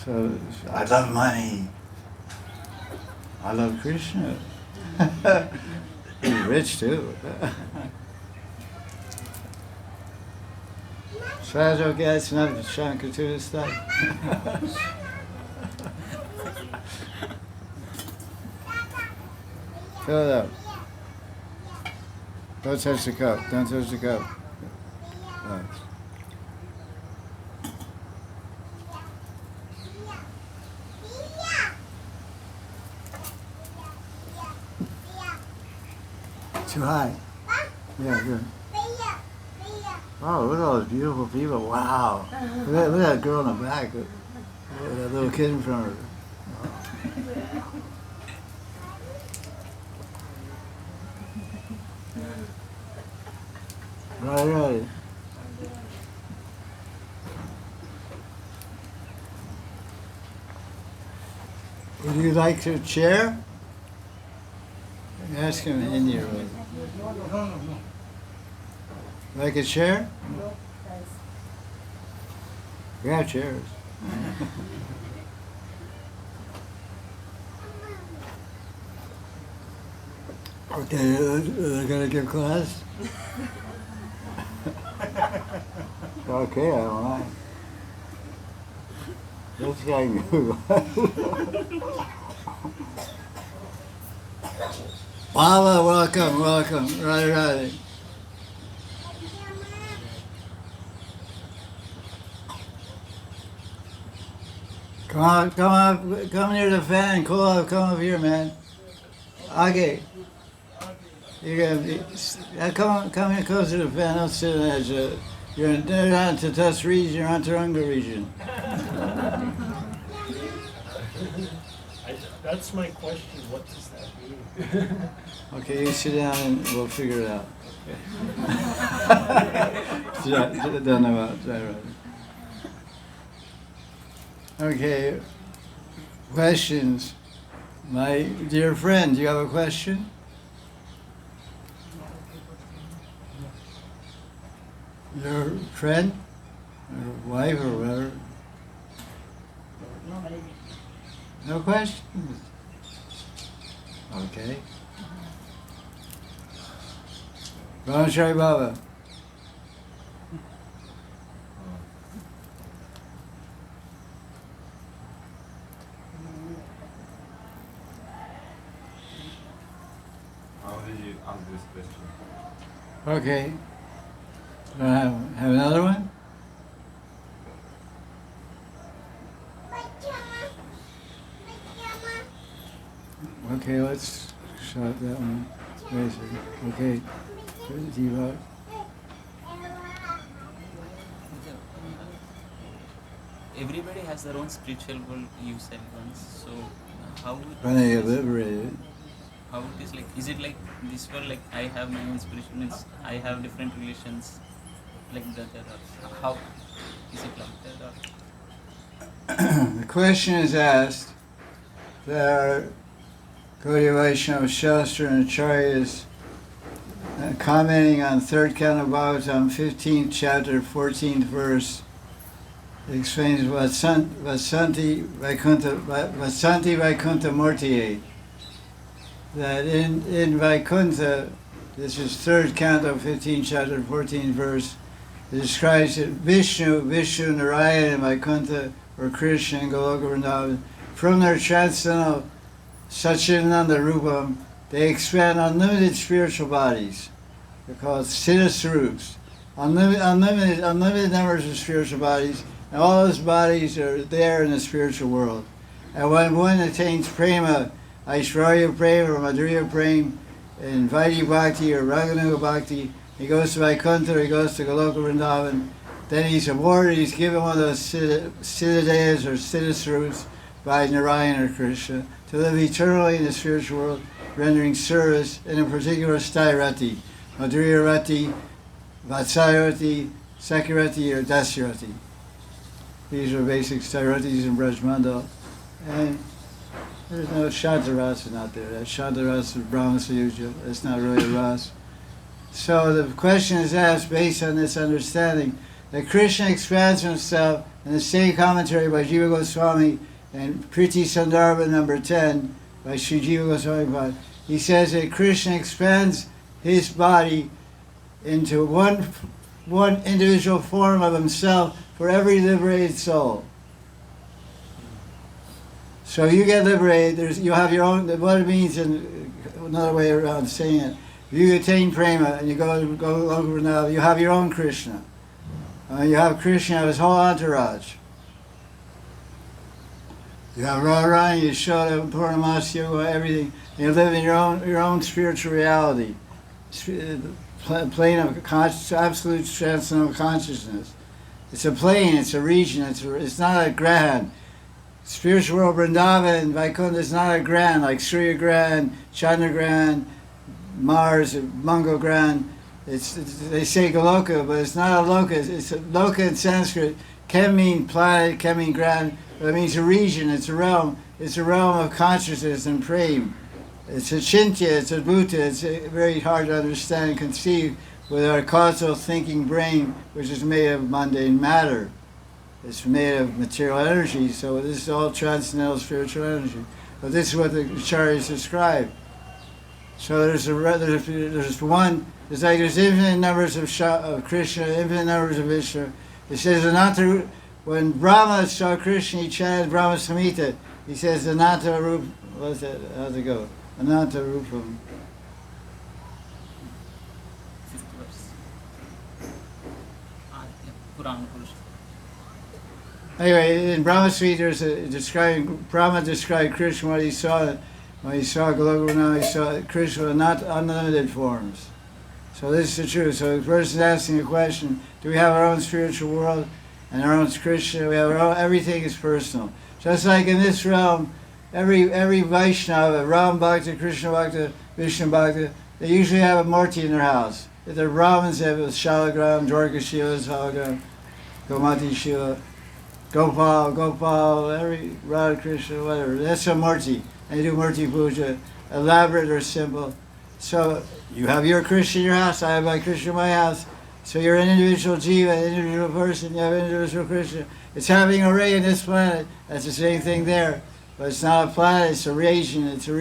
So I love money. I love Krishna. He's rich too. So that's okay. That's enough Shankatula stuff. Fill it up. Don't touch the cup. Don't touch the cup. Right. Too high. Yeah, good. Oh, look at all those beautiful people. Wow. Look at that girl in the back. Look at that little kid in front of her. Right. Would you like to chair? Ask him in India. No. Like a chair? No. We have chairs. Okay, they're gonna give class? Okay, I don't mind. This guy knew. Baba, welcome. Right. Come near the fan, cool up, come up here, man. Okay. You're gonna come here close to the fan, don't sit on the edge. You're not to Tatas region, you're on Turunga region. That's my question, what does that mean? Okay, you sit down and we'll figure it out. Okay, questions. My dear friend, do you have a question? Your friend? Or wife or whatever? No questions? Okay. Brahmachari Baba. How did you ask this question? Okay. Have another one? Okay, let's shot that one. Wait a second. Okay. Diva. Everybody has their own spiritual world, you said once. So how When they get liberated. how it is like? Is it like this world? Like I have my own spiritual needs. I have different relations, like that. How is it like that? The question is asked. There are Gaudiya Vaisnava Shastra and Acharyas commenting on third canto Bhagavatam, 15th chapter, 14th verse. It explains Vasanti Vaikuntha Murtiye. That in Vaikuntha, this is third canto, 15th chapter, 14th verse, it describes that Vishnu, Narayana, and Vaikuntha, or Krishna and Goloka Vrindavan, from their transcendental Satchidananda Rupam, they expand unlimited spiritual bodies. They're called Siddha Swarups. Unlimited numbers of spiritual bodies, And all those bodies are there in the spiritual world. And when one attains prema, Aishwarya prema or Madhurya prema, in Vaidhi Bhakti or Raganuga Bhakti, he goes to Vaikuntha, he goes to Goloka Vrindavan, then he's awarded, he's given one of those siddhadeyas or siddhasrups by Narayana or Krishna to live eternally in the spiritual world, rendering service in a particular sthairati, Madhurya Rati, Vatsayrati, Sakirati, or Dasarati. These are basic sthiratis in Brajmandal. And there's no Shantarasa not there. That Shantarasa is Brahma Sayuja. That's not really a ras. So the question is asked based on this understanding that Krishna expands himself in the same commentary by Jiva Goswami and Priti Sandarbha number 10 by Sri Jiva Goswami Pad. He says that Krishna expands his body into one individual form of himself for every liberated soul. So you get liberated, you have your own, what it means in another way around saying it, if you attain prema and you go over now, you have your own Krishna. You have Krishna, have his whole entourage. You have Radharani, Yashoda, Purnamasi, everything. You live in your own spiritual reality, plane of absolute transcendental consciousness. It's a plane, it's a region, it's not a grand. Spiritual world, Vrindavan, Vaikuntha is not a grand like Surya Grand, Chandra Grand, Mars, Mangal Grand. They say Goloka, but it's not a loka. It's a loka in Sanskrit can mean planet, can mean grand, but it means a region, it's a realm. It's a realm of consciousness and prema. It's a chintya, it's a bhuta, it's very hard to understand and conceive with our causal thinking brain, which is made of mundane matter. It's made of material energy, so this is all transcendental spiritual energy. But this is what the acharyas describe. So there's infinite numbers of Krishna, infinite numbers of Vishnu. It says Ananta, when Brahma saw Krishna, he chanted Brahma Samhita. He says Ananta Rup, what's that? How's it go? Ananta Rupam. 5th verse. Purana Purusha. Anyway, in Brahma Suite, Brahma described Krishna when he saw Goloka Vrindavan, he saw Krishna in not unlimited forms. So this is true. So the person asking a question, do we have our own spiritual world and our own Krishna? We have our own, everything is personal. Just like in this realm, every Vaishnava, Ram Bhakta, Krishna Bhakta, Vishnu Bhakta, they usually have a Murti in their house. If they're Brahmins, they have a Shalagram, Dwarka Shiva, Shalagram, Gomati Shiva, Gopal, every Radha Krishna, whatever. That's a Murti. And you do Murti Puja, elaborate or simple. So you have your Krishna in your house, I have my Krishna in my house. So you're an individual jiva, an individual person, you have an individual Krishna. It's having a ray in this planet. That's the same thing there. But it's not a planet, it's a region, it's a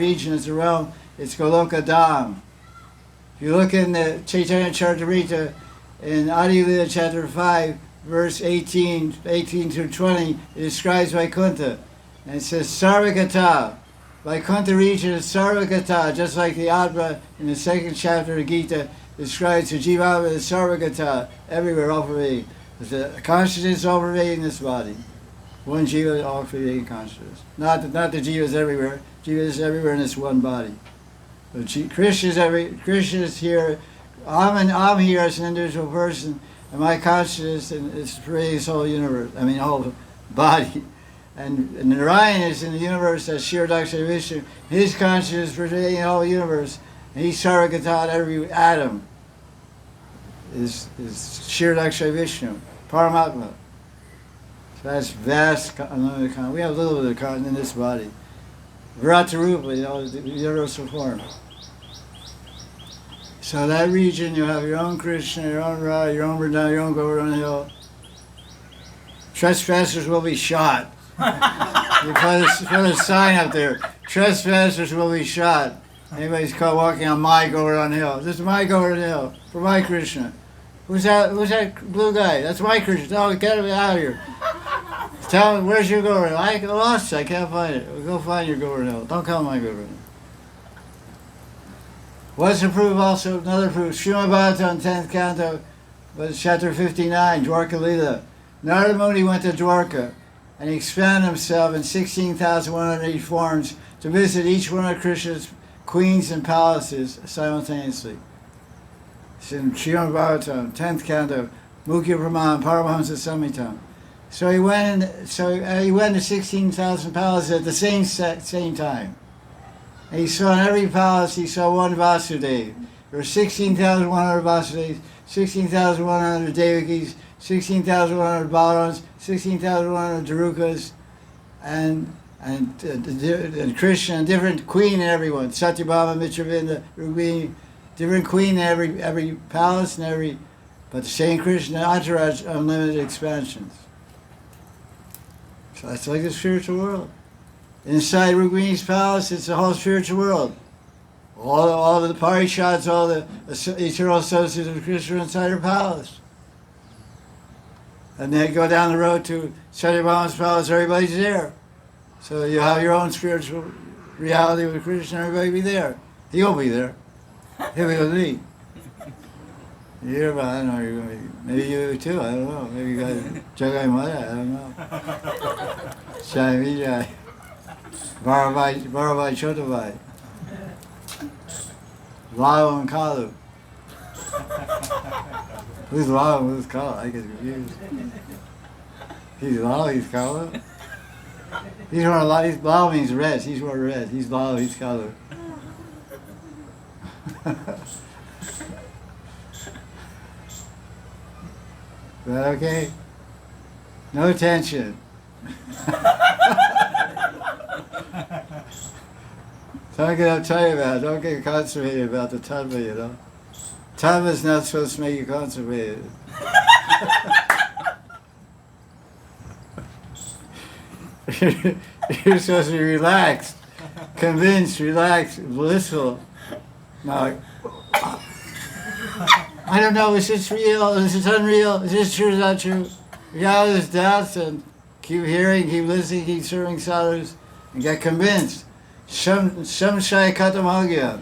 realm, it's Goloka Dham. If you look in the Chaitanya Charitamrita, in Adi Lila chapter 5, verse 18 through 20, it describes Vaikuntha. And it says, Sarvagata. Vaikuntha region is Sarvagata, just like the Atma in the 2nd chapter of Gita describes the Jiva as Sarvagata, everywhere, all pervading. The consciousness all pervading this body. One Jiva, all pervading consciousness. Not the Jivas everywhere. Jiva is everywhere in this one body. But Krishna is here. I'm here as an individual person, and my consciousness is pervading this whole universe. I mean, the whole body. And Narayan is in the universe as Shiradakshaya Vishnu. His consciousness is pervading the whole universe. And he's Sarvagata, every atom is Shiradakshaya Vishnu, Paramatma. So that's vast, unlimited content. We have a little bit of content in this body. Virata Rupa, the universal form. So that region, you have your own Krishna, your own Radha, your own Vrindavan, your own Govardhan Hill. Trespassers will be shot. You put a sign up there. Trespassers will be shot. Anybody's caught walking on my Govardhan Hill. This is my Govardhan Hill for my Krishna. Who's that blue guy? That's my Krishna. Oh, get him out of here. Tell him, where's your Govardhan Hill? I lost it. I can't find it. Well, go find your Govardhan Hill. Don't call my Govardhan Hill. What's the proof also? Another proof. Srimad Bhagavatam 10th canto, but chapter 59, Dwarka Lila. Narada Muni went to Dwarka, and he expanded himself in 16,108 forms to visit each one of Krishna's queens and palaces simultaneously. It's in Srimad Bhagavatam, 10th canto, Mukhya Brahman, Paramahamsa Samhitam. So he went to 16,000 palaces at the same time. And he saw in every palace, he saw one Vasudeva. There were 16,100 Vasudevas, 16,100 Devakis, 16,100 Balarams, 16,100 Darukas, and Krishna, and different queen in everyone. Satyabhama, Mitravinda, Rukmini, different queen in every palace and but the same Krishna entourage, unlimited expansions. So that's like the spiritual world. Inside Rukmini's palace, it's the whole spiritual world. All the parishads, all the eternal associates of Krishna are inside her palace. And then go down the road to Satyabhama's palace, everybody's there. So you have your own spiritual reality with Krishna, everybody be there. He won't be there. He'll be with me. You hear about, I don't know, you're gonna be, maybe you too, I don't know. Maybe you got Jagai Maya, I don't know. Jai Vijay. Bharavai Chotavai. Lalo and Kalu. Who's Lalo and who's Kalu? I get confused. He's Lalo, he's Kalu? He's one of Lalo means red, he's one red. He's Lalo, he's Kalu. Is that okay? No tension. Don't get uptight about it. Don't get constipated about the tattva, you know. Tattva is not supposed to make you constipated. You're supposed to be relaxed, convinced, relaxed, blissful. Now, I don't know, is this real? Is this unreal? Is this true? Is that true? You have this doubts and keep hearing, keep listening, keep serving sadhus, and get convinced. Samshaya Katam Hagya.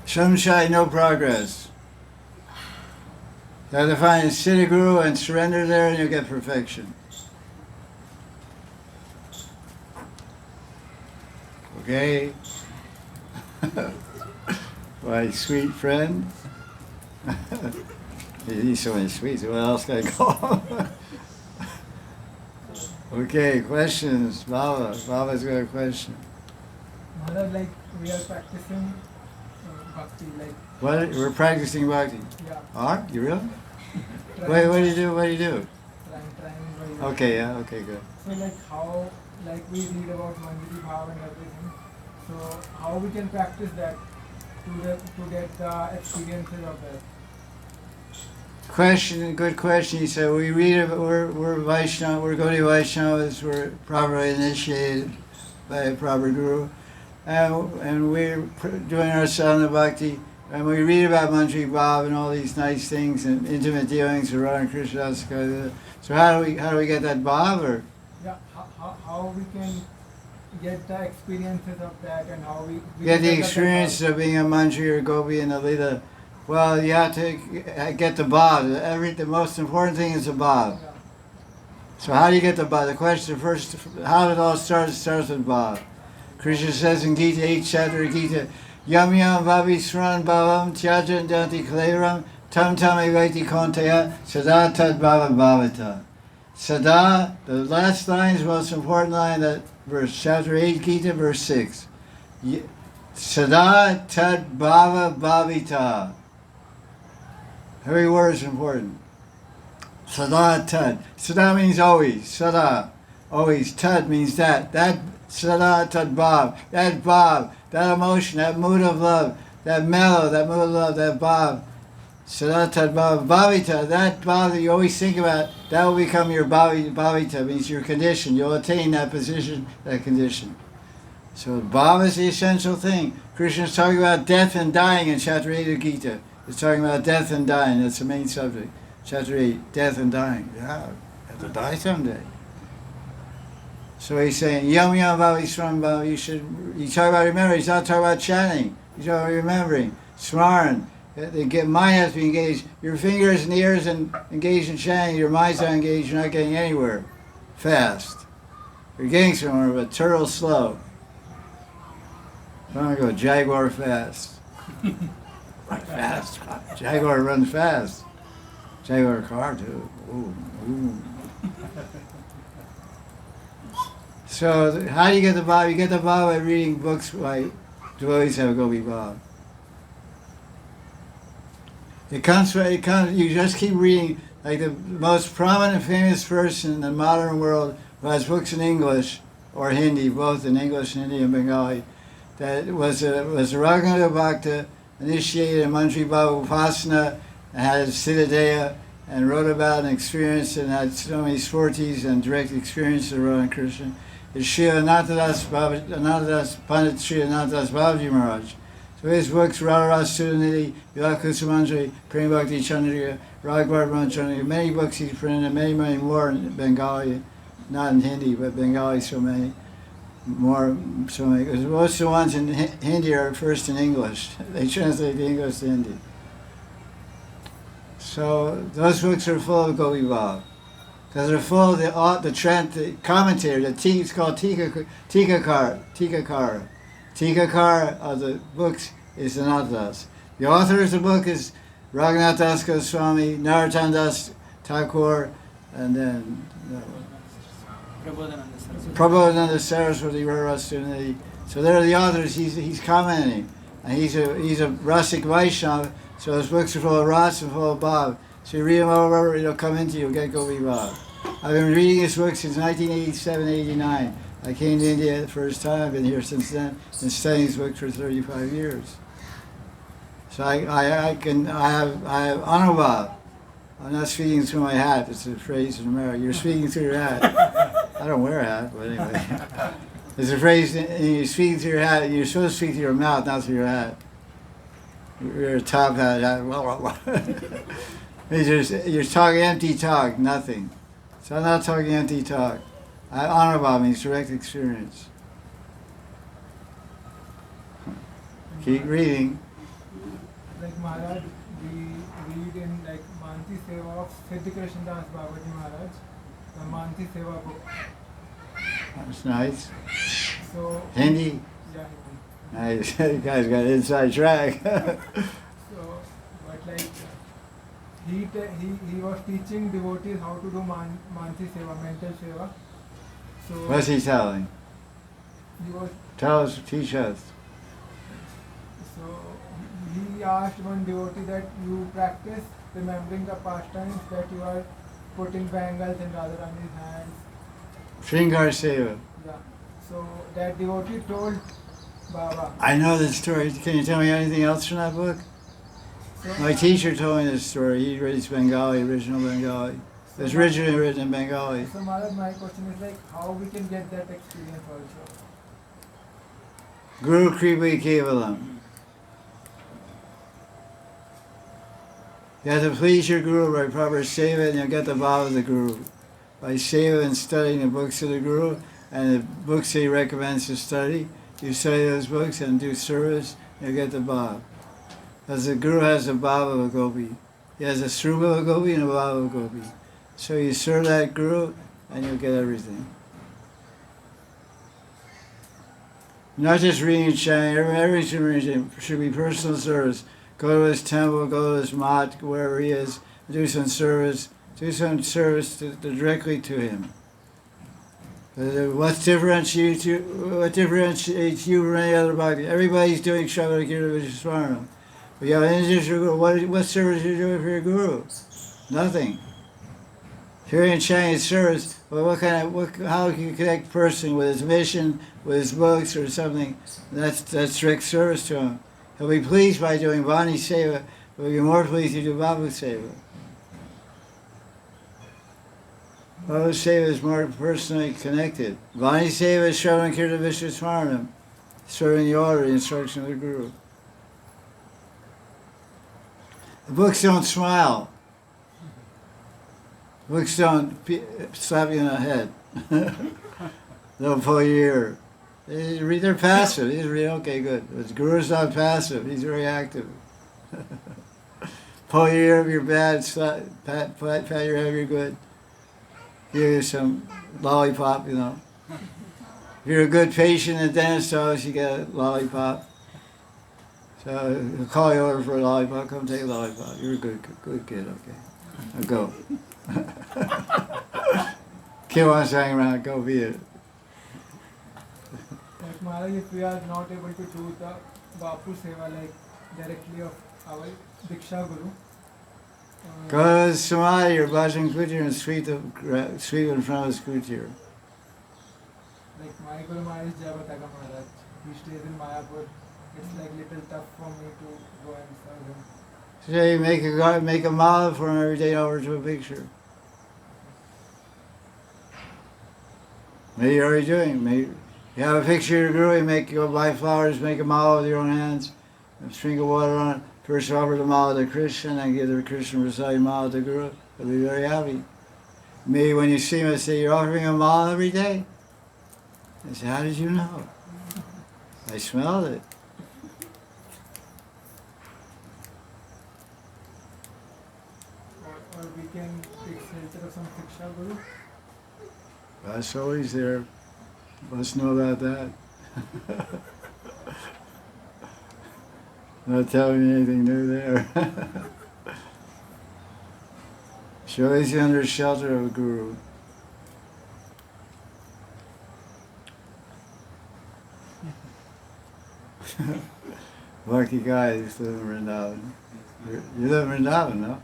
Samshaya, no progress. You have to find a Siddha Guru and surrender there and you'll get perfection. Okay? My sweet friend. He's so many sweets, what else can I call him? Okay, questions. Baba's got a question. Maharaj, like we are practicing bhakti, like. What? We're practicing bhakti? Yeah. Are? You really? Wait, what do you do? What do you do? Trying. Okay, yeah, okay, good. So like how, like we read about Mahanidhi Bhav and everything. So how we can practice that to get the experiences of that? Question, good question. He said, we read it, we're Vaishnava, we're Gaudiya Vaisnavas, we're properly initiated by a proper guru, and we're doing our sadhana bhakti, and we read about Manjari Bhav and all these nice things and intimate dealings with Radha Krishna. So how do we get that bhav? Or? Yeah, how we can get the experiences of that and how we get the experience of being a Manjari or Gopi in the Lila. Well, you have to get the bhav. The most important thing is the bhav. So how do you get the bhav? The question first, how it all starts? It starts with bhav. Krishna says in Gita, 8th chapter of Gita, Yam yam vavi sran bhavam tyajan danti kleram tam tam evaiti kontaya sada tad bhava bhavata. Sada, the last line is the most important line, that verse, chapter 8 Gita, verse 6. Sada tad bhava bhavita. Every word is important. Sada tad. Sada means always. Sada. Always. Tad means that. That sada tad bhav. That bhav. That emotion. That mood of love. That mellow. That mood of love. That bhav. Sada tad bhav. Bhavita. That bhav that you always think about, that will become your bhavita. Means your condition. You'll attain that position, that condition. So bhav is the essential thing. Krishna is talking about death and dying in chapter 8 of Gita. It's talking about death and dying. That's the main subject. Chapter 8, death and dying. Yeah, you have to die someday. So he's saying, Yam Yam Bhavi Sram Bhavi, you talk about remembering, he's not talking about chanting. He's talking about remembering. Smaran. Mind has to be engaged. Your fingers and ears and engaged in chanting. Your mind's not engaged. You're not getting anywhere fast. You're getting somewhere, but turtle slow. I want to go Jaguar fast. Run fast. Jaguar runs fast. Jaguar car too. Ooh, ooh. So how do you get the Baba? You get the Baba by reading books by devotees have Gopi Baba. It comes. You just keep reading. Like the most prominent, famous person in the modern world who has books in English or Hindi, both in English, Hindi, and Bengali, that was Radha Kunda Bhakta, initiated in Mantri Baba Upasana, and had Siddhanta, and wrote about and experienced and had so many swartis and direct experiences of Radha and Krishna. Is Sri Anantadas Pandit Sri Anantadas Babaji Maharaj. So his books, Radha Rasa Sudhanidhi, Vilakusamandri, Prem Bhakti Chandrika, Ragvar Chandrika, many books he's printed, and many, many more in Bengali, not in Hindi, but Bengali so many. So many. Because most of the ones in Hindi are first in English. They translate the English to Hindi. So those books are full of Gopi Baba. Because they're full of the commentator, it's called Tikakara. Tikakara of the books is Anantadas. The author of the book is Raghunath Das Goswami, Narottam Das Thakur, and then Prabodhananda Saraswati Rarastunati. So they're the authors. He's commenting, and he's a Rasik Vaishnava. So his books are full of Ras and full of Bhav. So you read them over, it'll come into you. Get Gopi Bhav. I've been reading his books since 1987-89. I came to India the first time. I've been here since then. Been studying his books for 35 years. So I have anubhav. I'm not speaking through my hat. It's a phrase in America. You're speaking through your hat. I don't wear a hat, but anyway. There's a phrase, and you're speaking through your hat, and you're supposed to speak through your mouth, not through your hat. You're a top hat. You're talking empty talk, nothing. So I'm not talking empty talk. Anubhav means direct experience. Keep reading. Like Maharaj, we read in like Manti Seva of Siddhi Krishna Das Babaji Maharaj, the Manti Seva book. That's nice. So Hindi? Yeah, Nice. You guys got inside track. so, but like he was teaching devotees how to do Manti Seva, mental Seva. So What's he telling? he was Tell us, teach us. So he asked one devotee that you practice remembering the pastimes that you are putting bangles in Radharani's hands. Shringar Seva. Yeah. So that devotee told Baba. I know this story. Can you tell me anything else from that book? So My teacher told me this story. He reads Bengali, original Bengali. It's originally written in Bengali. So Maharaj, my question is like how we can get that experience also. Guru Kripa Kevalam. You have to please your Guru by proper seva, and you'll get the bhava of the Guru. By seva and studying the books of the Guru, and the books he recommends to study, you study those books and do service, you'll get the bhava. Because the Guru has a bhava of a gopi. He has a srupa of a gopi and a bhava of a gopi. So you serve that Guru, and you'll get everything. Not just reading and chanting, everything should be personal service. Go to his temple, go to his mat, wherever he is, do some service directly to him. What differentiates you from any other bhakti? Everybody's doing Shravana Kirtan Vishwarnam. But you have an individual Guru. What service are you doing for your Guru? Nothing. Hearing and chanting is service, but how can you connect a person with his mission, with his books or something? That's direct service to him. He'll be pleased by doing Vani Seva, but he'll be more pleased to do Babu Seva. Babu Seva is more personally connected. Vani Seva is Shravana Kirtan Vishwarnam, serving the order, the instruction of the Guru. The books don't smile. Books don't slap you in the head. They'll pull your ear. They're passive. He's really okay, good. But the Guru's not passive. He's very active. pull your ear if you're bad, pat your head if you're good. Give you some lollipop, you know. If you're a good patient at the dentist's office, you get a lollipop. So he'll call you over for a lollipop. Come take a lollipop. You're a good kid, okay. Now go. Kid wants to hang around, go be it. Like Maharaj, if we are not able to do the Bapu Seva like directly of our Diksha Guru, Go to Samadhi or Bhajan Kutir and sweep in front of his Kutir. like my Guru Maharaj is Jayabhataka Maharaj. He stays in Mayapur. It's like little tough for me to go and serve him. So you make a mala for him every day over to a picture. Maybe you're already doing. Maybe you have a picture of your Guru, you go buy flowers, make a mala with your own hands, and sprinkle water on it. First offer the mala to Krishna, and give the Krishna Prasad mala to Guru. He'll be very happy. Maybe when you see him, say, you're offering a mala every day? I say, how did you know? I smelled it. Or we can take shelter of some Diksha Guru. That's always there. Must know about that. Not telling me anything new there. She's always under shelter of a guru. Lucky guy, he's living in Vrindavan. You live in Vrindavan, no?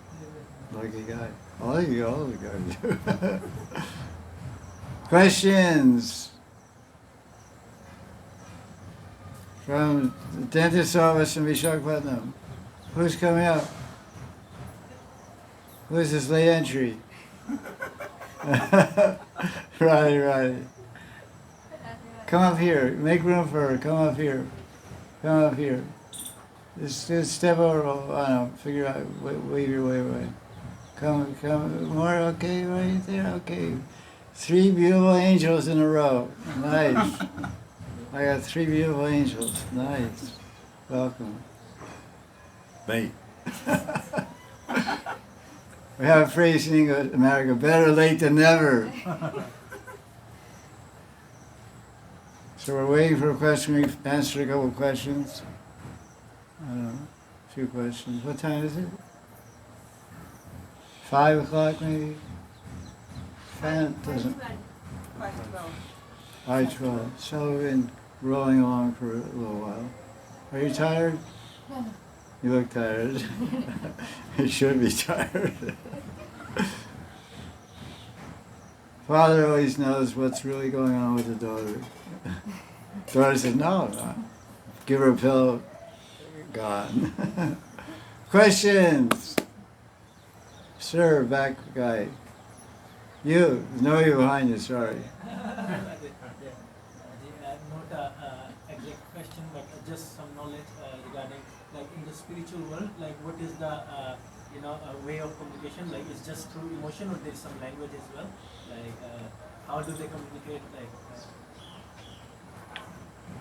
Lucky guy. All the guys. Questions? From the dentist's office in Vishakhapatnam. Who's coming up? Who's this late entry? Right. Come up here. Make room for her. Come up here. Just step over. I don't know. Figure out. Wave your way away. Come. More. Okay. Right there. Okay. 3 beautiful angels in a row. Nice. I got 3 beautiful angels. Nice. Welcome. Late. We have a phrase in English, America, better late than never. So we're waiting for a question. We've answered a couple of questions. I don't know, a few questions. What time is it? 5 o'clock maybe? Fan doesn't. 5:12. So we've been rolling along for a little while. Are you tired? You look tired. You should be tired. Father always knows what's really going on with the daughter. Daughter says, no. Give her a pillow. Gone. Questions? Sir, back guy. You. No, you behind you, sorry. Not exact question, but just some knowledge regarding, like in the spiritual world, like what is the way of communication? Like it's just through emotion, or there is some language as well? Like how do they communicate? Like.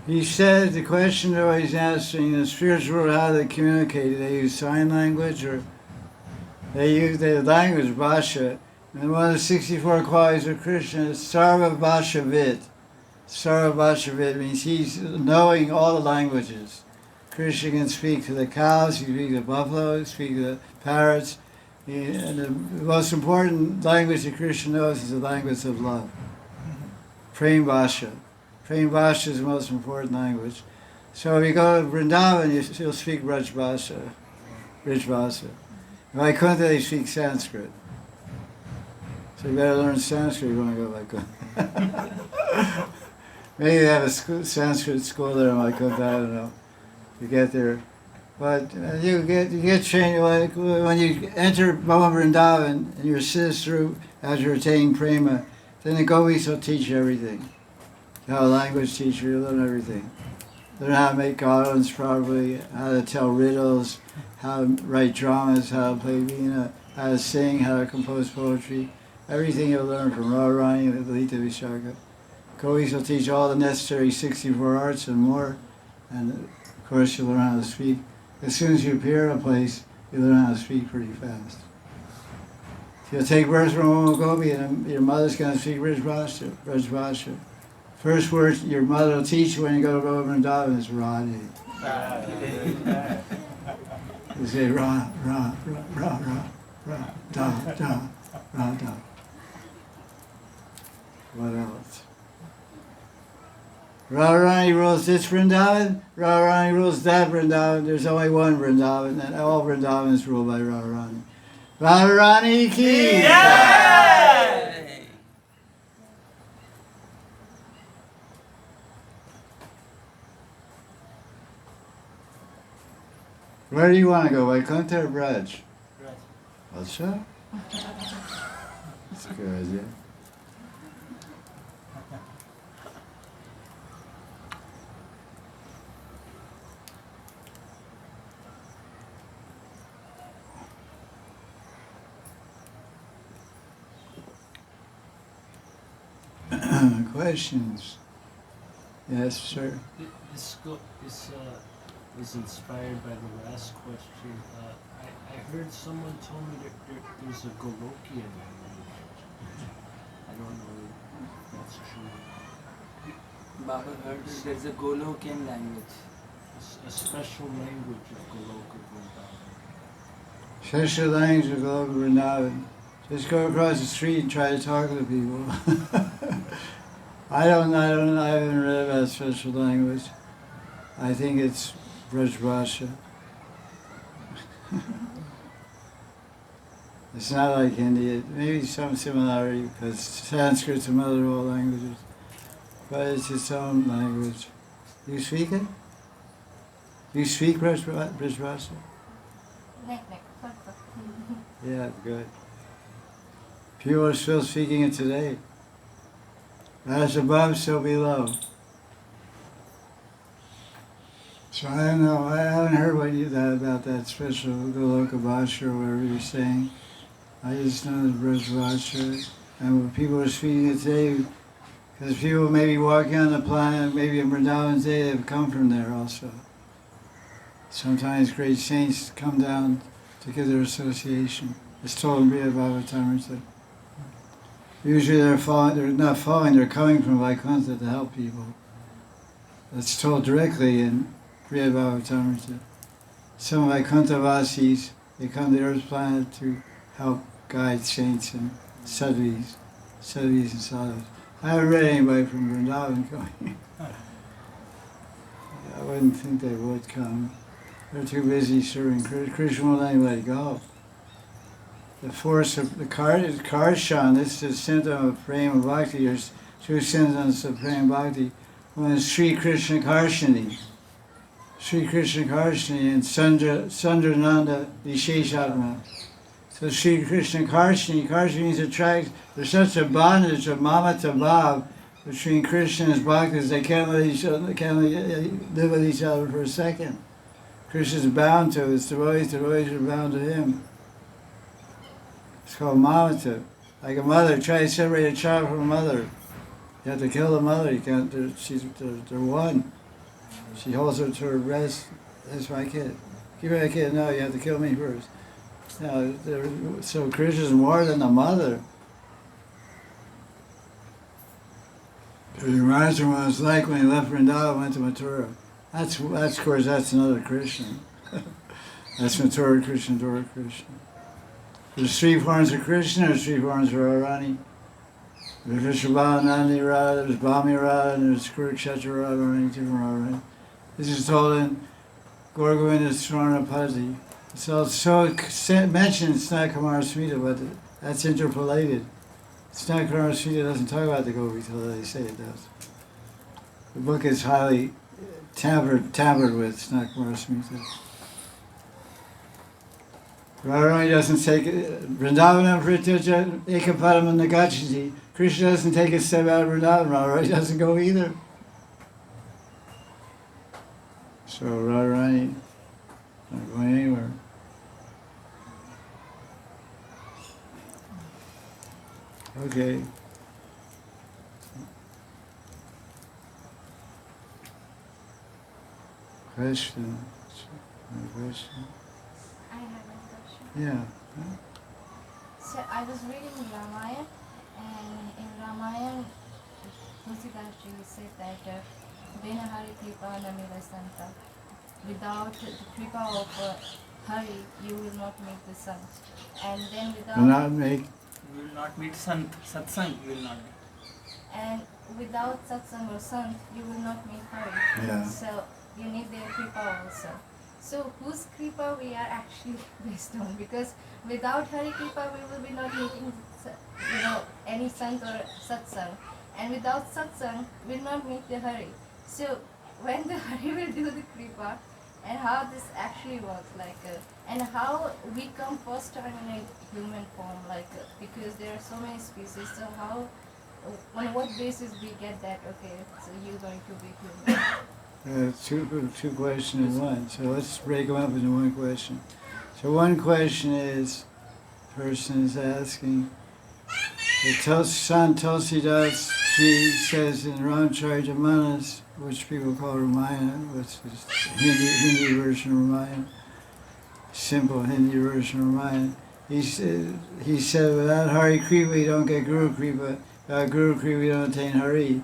He said the question that he's asking in the spiritual world, how do they communicate? Do they use sign language, or they use their language, Bhasha? And one of the 64 qualities of Krishna is Sarva Bhashavit. Sarva Bhashavit means he's knowing all the languages. Krishna can speak to the cows, he can speak to the buffalo, he can speak to the parrots. And the most important language that Krishna knows is the language of love. Prem Bhasha. Prem Bhasha is the most important language. So if you go to Vrindavan, you'll speak Braj Bhasha, Brij Bhasha. In Vaikuntha, they speak Sanskrit. So you better learn Sanskrit if you want to go to Vaikuntha. Maybe they have a Sanskrit school there in Vaikuntha, I don't know. You get there. But you get trained, like when you enter Baba Vrindavan and you're assist through as you're attaining prema, then the gopis will teach you everything. You have a language teacher, you learn everything. Learn how to make garlands properly, how to tell riddles, how to write dramas, how to play veena, how to sing, how to compose poetry. Everything you'll learn from Radharani and Lalita Vishaka. Gopis will teach all the necessary 64 arts and more, and of course you'll learn how to speak. As soon as you appear in a place, you learn how to speak pretty fast. If you'll take birth from a woman gopi, and your mother's going to speak Braj. First word your mother will teach you when you go to Vrindavan is Radhe. You say Ra, Ra, Ra, Ra, Ra, Ra, Da, Da, Ra, Da. What else? Radharani rules this Vrindavan, Radharani rules that Vrindavan. There's only one Vrindavan, and all Vrindavan is ruled by Radharani. Radharani ki! Yay! Where do you want to go, Vaikuntha or Braj? Right. Acha? That's a good idea. Questions? Yes, sir. This is inspired by the last question. I heard someone told me that there's a Golokian language. I don't know if that's true. Baba heard that there's a Golokian language. A special language of Goloka Vrindavan. Special language of Goloka Vrindavan. Just go across the street and try to talk to people. I haven't read about special language. I think it's Braj Bhasha. It's not like Hindi. Maybe some similarity because Sanskrit's a mother of all languages. But it's its own language. You speak it? You speak Braj Bhasha? Yeah, good. People are still speaking it today. As above, so below. So I don't know. I haven't heard what you thought about that special Goloka Bhasha or whatever you're saying. I just know the Braj Bhasha. And when people are speaking it today, because people may be walking on the planet, maybe in Vrindavan today, they've come from there also. Sometimes great saints come down to give their association. It's told in Brihad Bhagavatamrita. Usually they're coming from Vaikuntha to help people. That's told directly in Brihad Bhagavatamrita. Some Vaikuntha Vasis, they come to the earth planet to help guide saints and sadhus and sadhus. I haven't read anybody from Vrindavan coming. I wouldn't think they would come. They're too busy serving Krishna. Krishna won't let anybody go. The force of the Karshan, this is symptom of Prema Bhakti, or two symptoms of Prema Bhakti. One is Sri Krishna Karshani. Sri Krishna Karshani and Sundrananda Visheshatma. So Sri Krishna Karshani means attract. There's such a bondage of mamata bhav between Krishna and his bhaktas, they can't live with each other for a second. Krishna is bound to his devotees are bound to him. It's called mamata. Like a mother, try to separate a child from a mother. You have to kill the mother. You can't. They're one. She holds her to her breast. That's my kid. Give her that kid. No, you have to kill me first. No, so Krishna's more than the mother. Maharaj was like when he left Vrindavan and went to Mathura. That's of course that's another Krishna. That's Mathura Krishna, Dora Krishna. There's three forms of Krishna, there's three forms of Radharani. There's Vishwabhanandi Radha, there's Bhami Radha, and there's Kurukshetra Radharani, different Radharani. This is told in Gaur Govinda Swarna Pati. So mentioned Snat Kumara Smita, but that's interpolated. Snat Kumara Smita doesn't talk about the Gopi till they say it does. The book is highly tampered with Snat Kumara Smita. Radharani doesn't take it. Vrindavanam Prityaja Ekapadam Nagachati. Krishna doesn't take a step out of Vrindavan. Radharani doesn't go either. So Radharani not going anywhere. Okay. Question. I have a Yeah. So I was reading Ramayana, and in Ramayana, Tulsidas ji said that Bina Hari Kripa Namila Santa. Without the Kripa of Hari, you will not meet the Sant. And then Will not make. You will not meet Sant. Satsang you will not meet. And without Satsang or Sant, you will not meet Hari. Yeah. So you need their Kripa also. So whose Kripa we are actually based on? Because without Hari Kripa, we will be not meeting, any Sant or Satsang. And without Satsang, we will not meet the Hari. So when the Hari will do the Kripa, and how this actually works, and how we come first time in a human form, because there are so many species, so how, on what basis we get that, okay, so you're going to be human? Two questions in one. So let's break them up into one question. So one question is, person is asking, the Sant Tulsidas, she says in Ramacharita, which people call Ramayana, which is Hindi version of Ramayana, simple Hindi version of Ramayana. He said, without Hari Kripa, you don't get Guru Kripa. Without Guru Kripa, you don't attain Hari.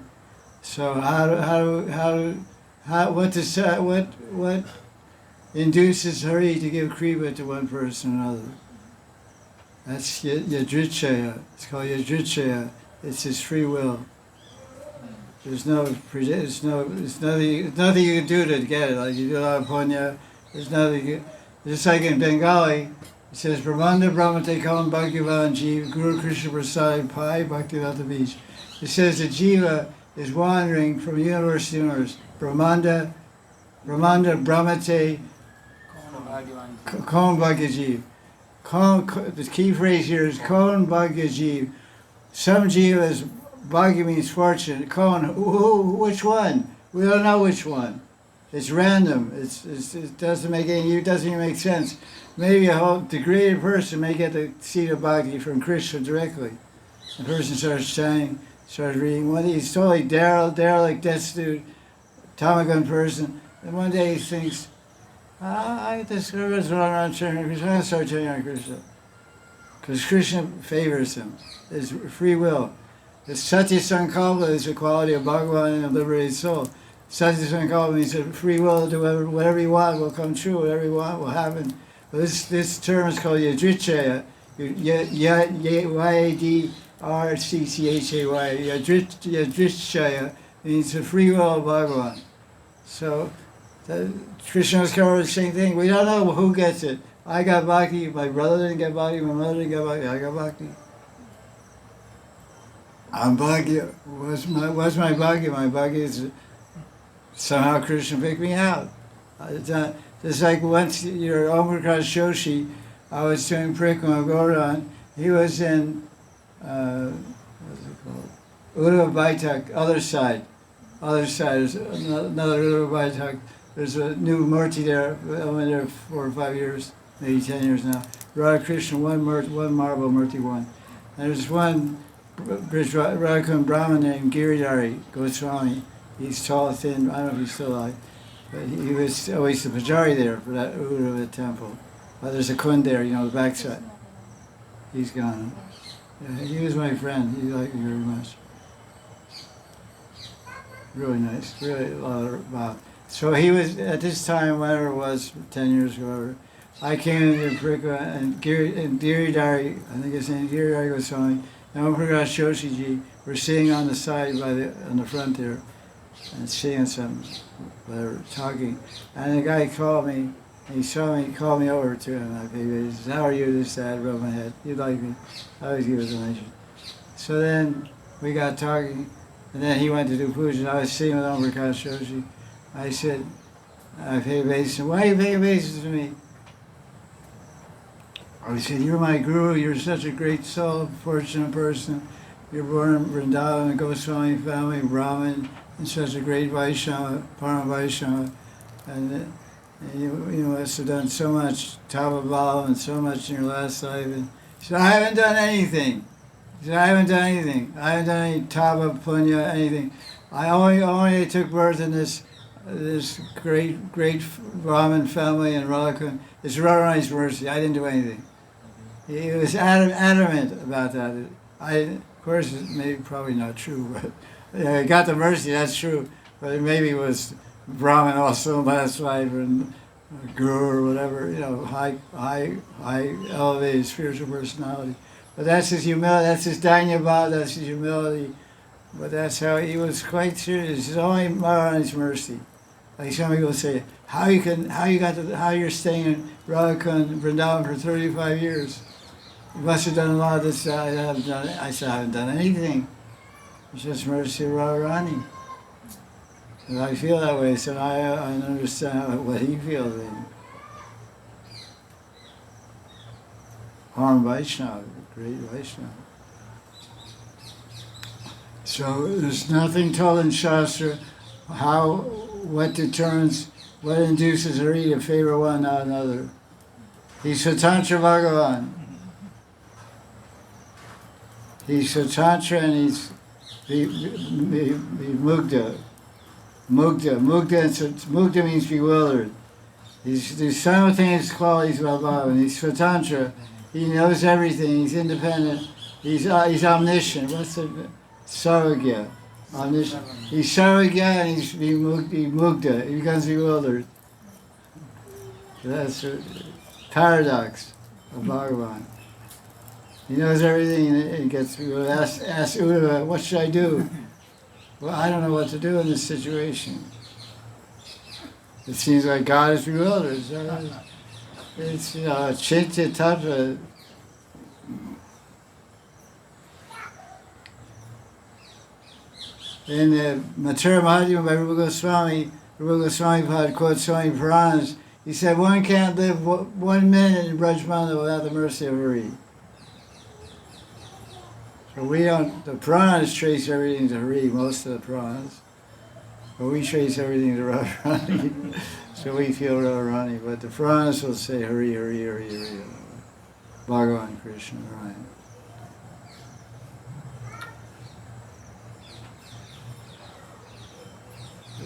So what induces Hari to give Kripa to one person or another? That's Yadrichaya. It's called Yadrichaya. It's his free will. There's nothing you can do to get it. Like you do a lot of punya, there's nothing. Just like in Bengali, it says Brahmanda Brahmate Kalam Bhagavan Jeev Guru Krishna Prasad Pai Bhaktivedanta Beach. It says the jiva is wandering from universe to universe. Brahmanda Brahmate Kalam Bhagajiv. The key phrase here is Kalam Bhagajiv. Some jivas, Bhagya means fortune. Kalam, which one? We don't know which one. It's random. It doesn't even make sense. Maybe a whole degraded person may get the seed of bhakti from Krishna directly. The person starts chanting, starts reading. One day he's totally derelict, destitute, tamagun person. And one day he thinks, I discovered what's going on chanting Krishna. I'm going to start chanting on Krishna. Because Krishna favors him. It's free will. The Satya Sankalpa is the quality of Bhagavan and a liberated soul. Satya Sankalpa means that free will to do whatever you want will come true, whatever you want will happen. But this term is called Yadrichaya, Y-A-D-R-C-C-H-A-Y. Yadrichaya means the free will of Bhagavan. So Krishna's covered the same thing. We don't know who gets it. I got bhakti, my brother didn't get bhakti, my mother didn't get bhakti, I got bhakti. I'm bhakti. What's my bhakti? My bhakti is somehow Krishna picked me out. It's like once your Om Prakash Joshi, I was doing Parikramah Gauran. He was in, what's it called? Uddhava Baitak, other side. There's another Uddhava Baitak. There's a new Murti there. I went there 4 or 5 years, maybe 10 years now. Radha Krishna, one marble Murti one. And there's one Radha Kunda Brahmin named Giridhari Goswami. He's tall, thin, I don't know if he's still alive. But he was always the Pujari there for that Uddhava temple. There's a kund there, the backside. He's gone. Yeah, he was my friend. He liked me very much. Really nice. Really a lot of wow. So he was, at this time, whatever it was, 10 years ago, whatever, I came into Parikramah and Giridhari, I think his name is Giridhari Goswami, and Om Prakash Joshiji were sitting on the side on the front there and seeing some, whatever, talking. And the guy called me, and he saw me, called me over to him. He said, how are you, this, that, rubbed my head. You like me. I always give a donation. So then we got talking, and then he went to do puja, and I was sitting with Om Prakash Joshi. I said, I pay obeisance. Why are you paying obeisance to me? I said, you're my guru, you're such a great soul, fortunate person. You're born in Vrindavan, a Goswami family, Brahmin, and such a great Vaishnava, Parama Vaishnava. And you must have done so much Tava and so much in your last life. And he said, I haven't done anything. He said, I haven't done anything. I haven't done any Tava, Punya, anything. I only took birth in this great Brahmin family in Radha Kunda. It's Radharani's mercy. I didn't do anything. He was adamant about that. Of course, it may probably not true, but he got the mercy. That's true. But maybe it was Brahmin also last life, and guru or whatever. High elevated spiritual personality. But that's his humility. That's his danyabhava. That's his humility. But that's how he was quite serious. It's only Maharaj's mercy. Like some people say, how you're staying in Radha Kunda, Vrindavan for 35 years. You must have done a lot of this. I haven't done it. I said, I haven't done anything. It's just mercy of Radharani. And I feel that way, so I understand what he feels. Harm Vaishnava, great Vaishnava. So there's nothing told in Shastra what induces Hari to favor one, not another. He's Swatantra Bhagavan. He's Swatantra and he's Mugdha. Mugdha means bewildered. There's simultaneous qualities about Bhagavan. He's Swatantra. He knows everything. He's independent. He's omniscient. What's it? Sarvagya. Omniscient. He's Sarvagya and he's Mugdha. He becomes bewildered. That's a paradox of Bhagavan. He knows everything and gets ask Uddhava, what should I do? Well, I don't know what to do in this situation. It seems like God is bewildered. So it's Chitya Tattva. In the Mathura Madhyama by Rupa Goswami Pad quotes Swami Puranas, he said one can't live 1 minute in Brajmana without the mercy of Hari. So the Puranas trace everything to Hari, most of the Puranas. But we trace everything to Radharani. So we feel Radharani. But the Puranas will say Hari, Hari, Hari, Hari. Bhagavan Krishna, right.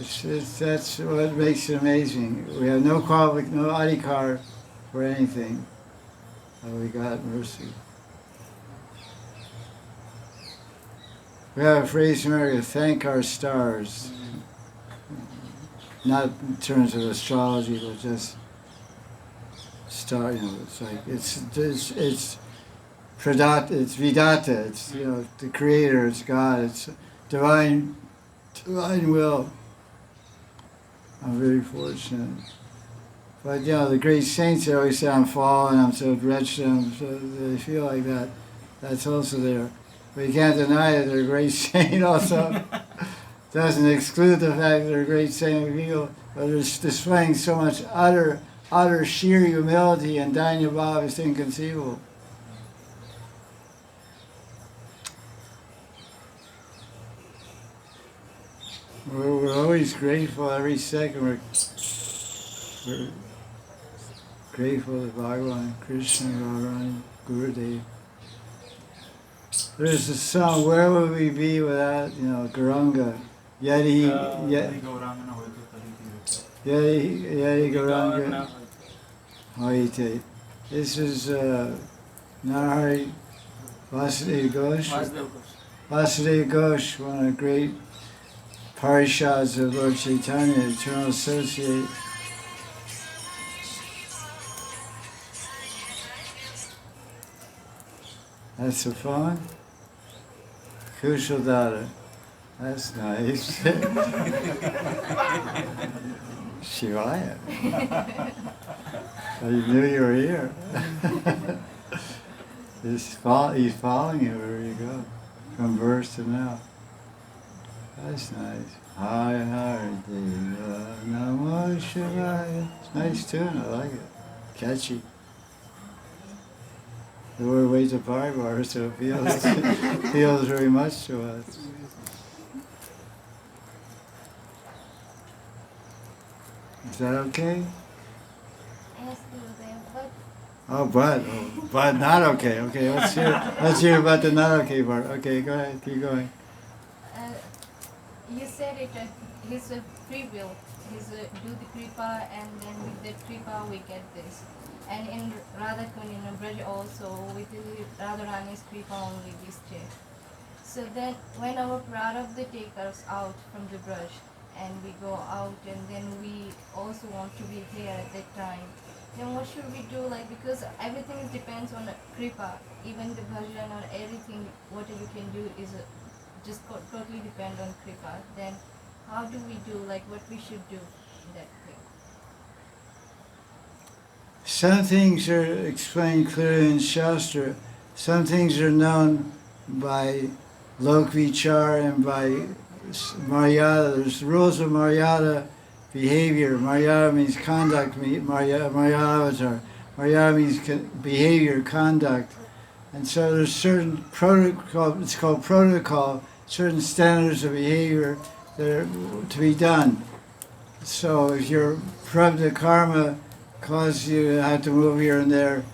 That's what makes it amazing. We have no adhikar for anything. We got mercy. We have a phrase in America, thank our stars. Not in terms of astrology, but just star, it's like, it's Pradata, it's Vidata, it's, the Creator, it's God, it's divine will. I'm very fortunate. But, the great saints, they always say, I'm fallen, I'm so wretched, they feel like that. That's also there. But you can't deny that they're a great saint also. Doesn't exclude the fact that they're a great saint. But they're displaying so much utter sheer humility and danyabhava, it's inconceivable. We're always grateful every second. We're grateful to Bhagavan, Krishna, Radharani, Gurudev. There's a song, where would we be without, Gauranga? Yeti Gauranga. Hoite. This is Narahari Vasudeva Ghosh. Vasudeva Ghosh, one of the great parishads of Lord Chaitanya, eternal associate. That's the phone? Kushal Dada. That's nice. Shivaya. I knew you were here. He's following you wherever you go, from verse to now. That's nice. Hari Deva Namo Shivaya. It's a nice tune, I like it. Catchy. We're way to Parivar, so it feels very much to us. Is that okay? Yes, but not okay. Okay, let's hear about the not okay part. Okay, go ahead, keep going. You said it, his free will, his do the kripa, and then with that kripa we get this. And in Radha Kunda, in Braj also, with Radharani's kripa only we stay. So then when our prarabdha take us out from the Braj and we go out and then we also want to be here at that time, then what should we do? Like, because everything depends on kripa, even the bhajan or everything, whatever you can do is just totally depend on kripa. Then how do we do, like what we should do in that way? Some things are explained clearly in Shastra. Some things are known by Lokvichar and by Maryada. There's rules of Maryada behavior. Maryada means conduct, Maryada avatar. Maryada means behavior, conduct. And so there's certain protocol, it's called protocol, certain standards of behavior that are to be done. So if your prarabdha karma causes you to have to move here and there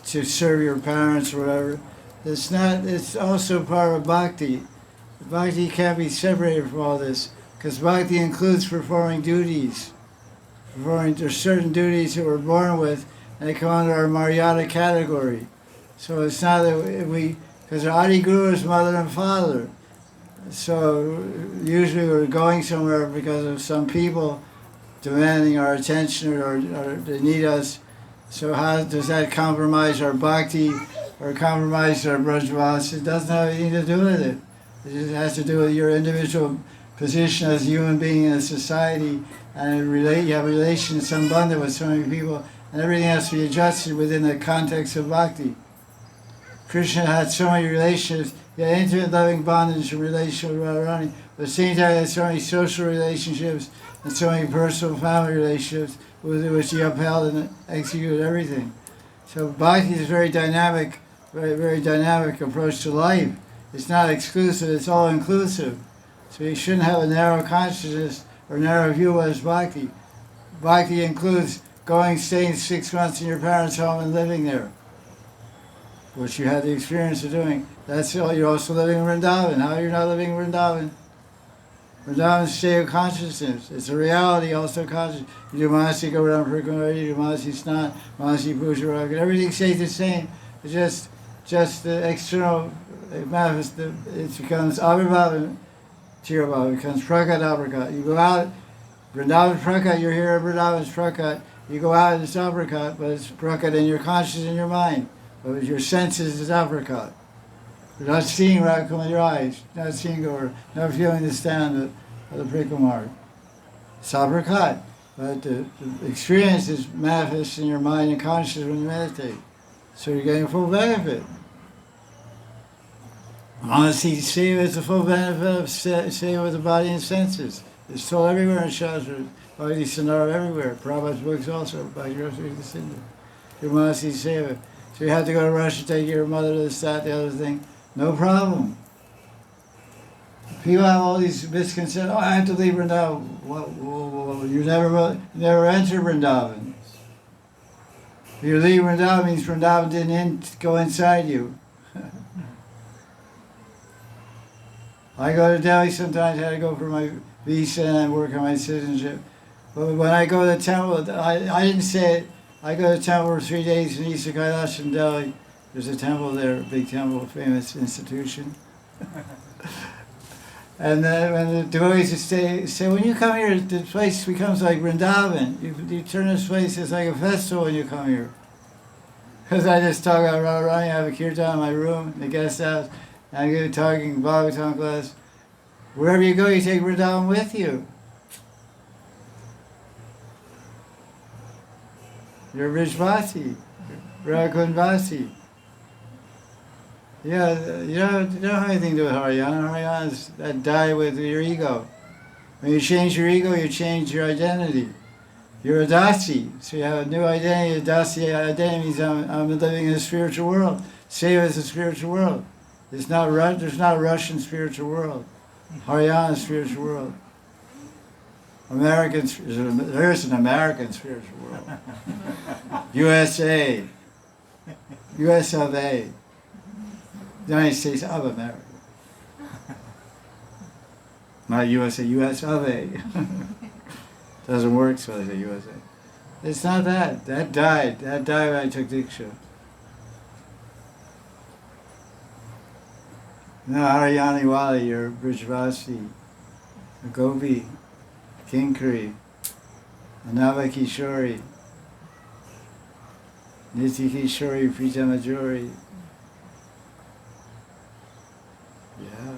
to serve your parents or whatever, it's also part of bhakti. Bhakti can't be separated from all this, because bhakti includes performing duties. There's certain duties that we're born with, and they come under our Maryada category. So it's not that because our Adi Guru is mother and father. So usually we're going somewhere because of some people demanding our attention or they need us. So how does that compromise our bhakti or compromise our brajvas? It doesn't have anything to do with it. It just has to do with your individual position as a human being in a society, and you have relations, sambandha with so many people, and everything has to be adjusted within the context of bhakti. Krishna had so many relations. He had intimate loving bondage and relationship with Radharani, but at the same time he had so many social relationships and so many personal family relationships with which he upheld and executed everything. So bhakti is a very dynamic, very dynamic approach to life. It's not exclusive, it's all inclusive. So you shouldn't have a narrow consciousness or narrow view as bhakti. Bhakti includes staying 6 months in your parents' home and living there, which you had the experience of doing. That's all. You're also living in Vrindavan. How are you not living in Vrindavan? Vrindavan is a state of consciousness. It's a reality, also conscious. You do Manasi Gauranga Parikrama, you do Manasi Snan, Manasi Puja Raga, everything stays the same. It's just the external, it becomes Abhirbhava, Tirabhava, it becomes Prakat Aprakat. You go out, Vrindavan Prakat, you're here at Vrindavan's Prakat. You go out, it's Aprakat, but it's Prakat in your consciousness, in your mind. But with your senses, it's Aprakat. You're not seeing Radha Kunda with your eyes, not seeing or not feeling the stand of the Prikamar. It's Aprakat. But the experience is manifest in your mind and consciousness when you meditate. So you're getting full benefit. Honestly, seva is the full benefit of seva with the body and senses. It's told everywhere in Shastra, Bhakti Sandara everywhere. Prabhupada's books also, Bhakti Rasa Sindhu. Your Manasi seva. So you have to go to Russia, take your mother to this, that, the other thing. No problem. People have all these misconceptions. Oh, I have to leave Vrindavan. Well, you never entered Vrindavan. If you leave Vrindavan, means Vrindavan didn't go inside you. I go to Delhi sometimes. I had to go for my visa and work on my citizenship. But when I go to the temple, I didn't say it. I go to the temple for 3 days in East Kailash in Delhi. There's a temple there, a big temple, a famous institution. And then when the devotees say, when you come here, the place becomes like Vrindavan. You turn this place, it's like a festival when you come here. Because I just talk about Radharani, I have a kirtan in my room, in the guest house, and I go talking Bhagavatam class. Wherever you go, you take Vrindavan with you. You're Vrijvasi, Radha Kundvasi. Yeah, you don't have anything to do with Haryana. Haryana is that die with your ego. When you change your ego, you change your identity. You're a dasi, so you have a new identity. A dasi identity means I'm living in a spiritual world. Seva is a spiritual world. There's not a Russian spiritual world. Haryana is a spiritual world. There's an American spiritual world. USA. US of A. The United States of America. Not USA, US of A. Doesn't work, so they say USA. It's not that. That died. That died when I took Diksha. No, Haryani Wali, you're Brijvasi, a Gopi, Kinkari, a Nava Kishori, Niti Kishori, Pritamajori. Yeah.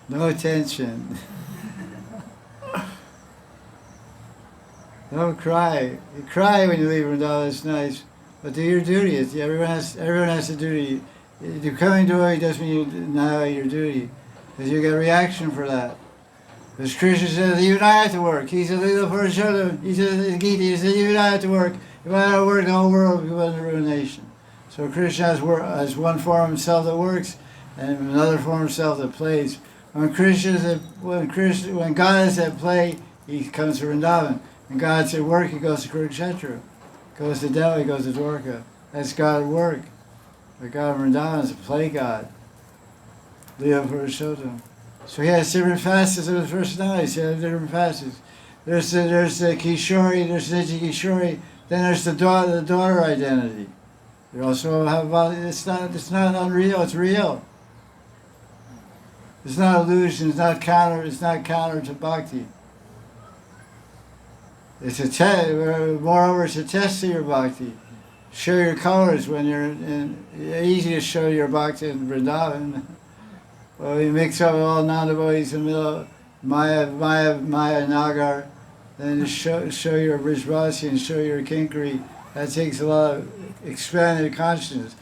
No attention. Don't cry. You cry when you leave Vrindavan, it's nice. But do your duty. Everyone has a duty. You're coming to it doesn't mean you know your duty. Because you get a reaction for that. Because Krishna says, you and I have to work. He said, Lila Purushottam. He said in Gita, he said, you and I have to work. If I don't work, the whole world will go into ruination. So Krishna has one form of himself that works and another form of himself that plays. When God is at play, he comes to Vrindavan. When God's at work, he goes to Kurukshetra. Goes to Delhi, goes to Dwarka. That's God at work. But God in Vrindavan is a play God. Lila Purushottam. So he has different facets of his personality. He has different facets. There's the Kishori, there's Niti Kishori, then there's the daughter identity. You also have it's not unreal, it's real. It's not illusion, it's not counter to bhakti. It's moreover, it's a test of your bhakti. Show your colors when you're in. Easy to show your bhakti in Vrindavan. Well, you mix up all non-devotees in the middle of Maya Nagar, then you show your Brijvasi and show your Kinkari. That takes a lot of expanded consciousness.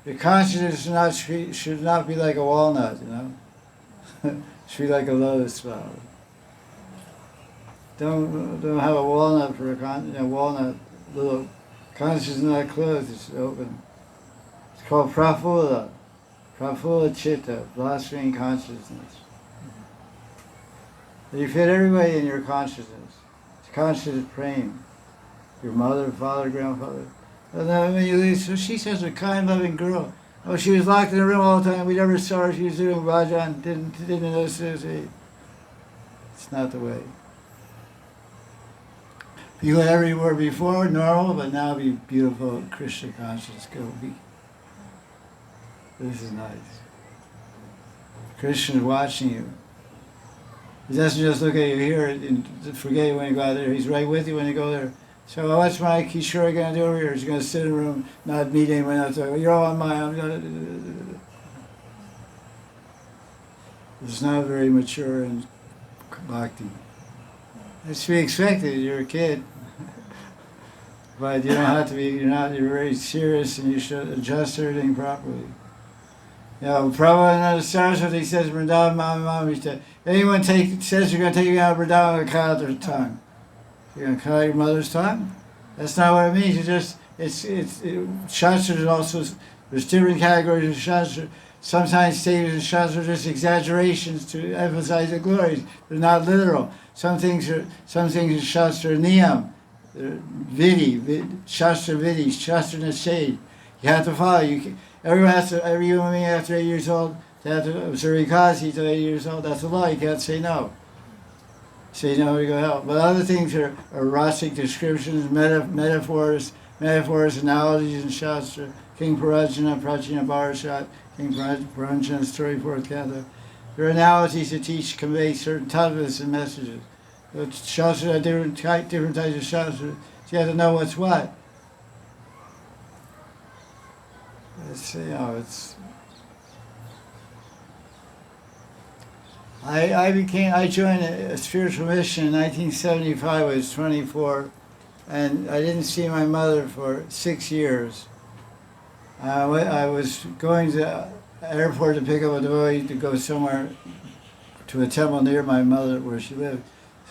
Your consciousness should not be like a walnut, you know. It should be like a lotus flower. Don't have a walnut for a walnut. Little consciousness is not closed; it's open. It's called prafulla, prafulla chitta, blossoming consciousness. You fit everybody in your consciousness. It's conscious praying. Your mother, father, grandfather. And then when you leave, so she's such a kind, loving girl. Oh, she was locked in a room all the time. We never saw her. She was doing bhajan. Didn't know Susie. It's not the way. Be whatever you were before, normal, but now be beautiful, Krishna conscious. Go be. This is nice. Krishna's watching you. He doesn't just look at you here and forget you when you go out there. He's right with you when you go there. So what's my Kishore going to do over here? He's going to sit in a room, not meet anyone else. You're all on my own. It's not very mature in bhakti. It's to be expected. You're a kid. But you don't have to be, you're very serious and you should adjust everything properly. You know, Prabhupada in the Saraswati says, Vrindavan Mama anyone says you're going to take me out of Vrindavan, I'm going to cut out their tongue. You're going to cut out your mother's tongue? That's not what it means. Shastra is also, there's different categories of Shastra. Sometimes statements in Shastra are just exaggerations to emphasize the glories. They're not literal. Some things in Shastra are niyam. Vidi, Shastra Vidi, Shastra Nishad. You have to follow. Every human being after 8 years old, they have to observe Ekadasi till 8 years old. That's the law. You can't say no. Say no to go help. But other things are rasic descriptions, metaphors, analogies in Shastra. King Parajana, Prachina Bharashat, King Parajana, story fourth Katha. There are analogies to convey certain tattvas and messages. But Shastra are different types of Shastra. So you have to know what's what. I joined a spiritual mission in 1975. I was 24, and I didn't see my mother for 6 years. I was going to the airport to pick up a devotee to go somewhere to a temple near my mother where she lived.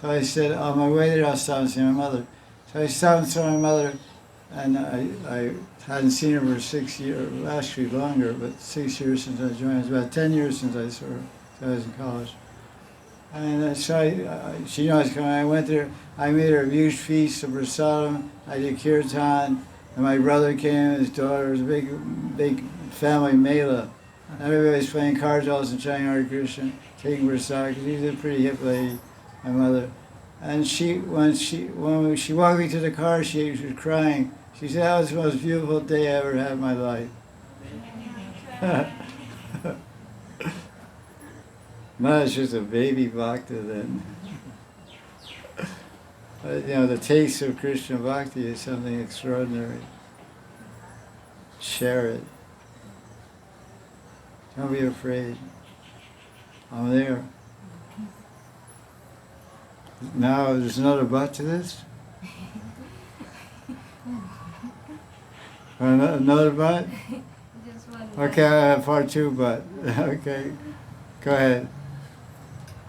So I said, on my way there, I'll stop and see my mother. So I stopped and saw my mother, and I hadn't seen her for 6 years, actually longer, but 6 years since I joined. It's about 10 years since I saw her. So I was in college. And so she knew I was coming. I went there. I made her a huge feast of prasadam. I did kirtan. And my brother came, his daughter. It was a big family mela. Everybody was playing cards and chanting Hare Krishna, taking prasad, because she's a pretty hip lady, my mother. And when she walked me to the car, she was crying. She said, "That was the most beautiful day I ever had in my life." Maharaj was a baby bhakta then. But, the taste of Krishna bhakti is something extraordinary. Share it. Don't be afraid. I'm there. Now, there's another but to this? Another but? Just one. Okay, I have part two but. Okay, go ahead.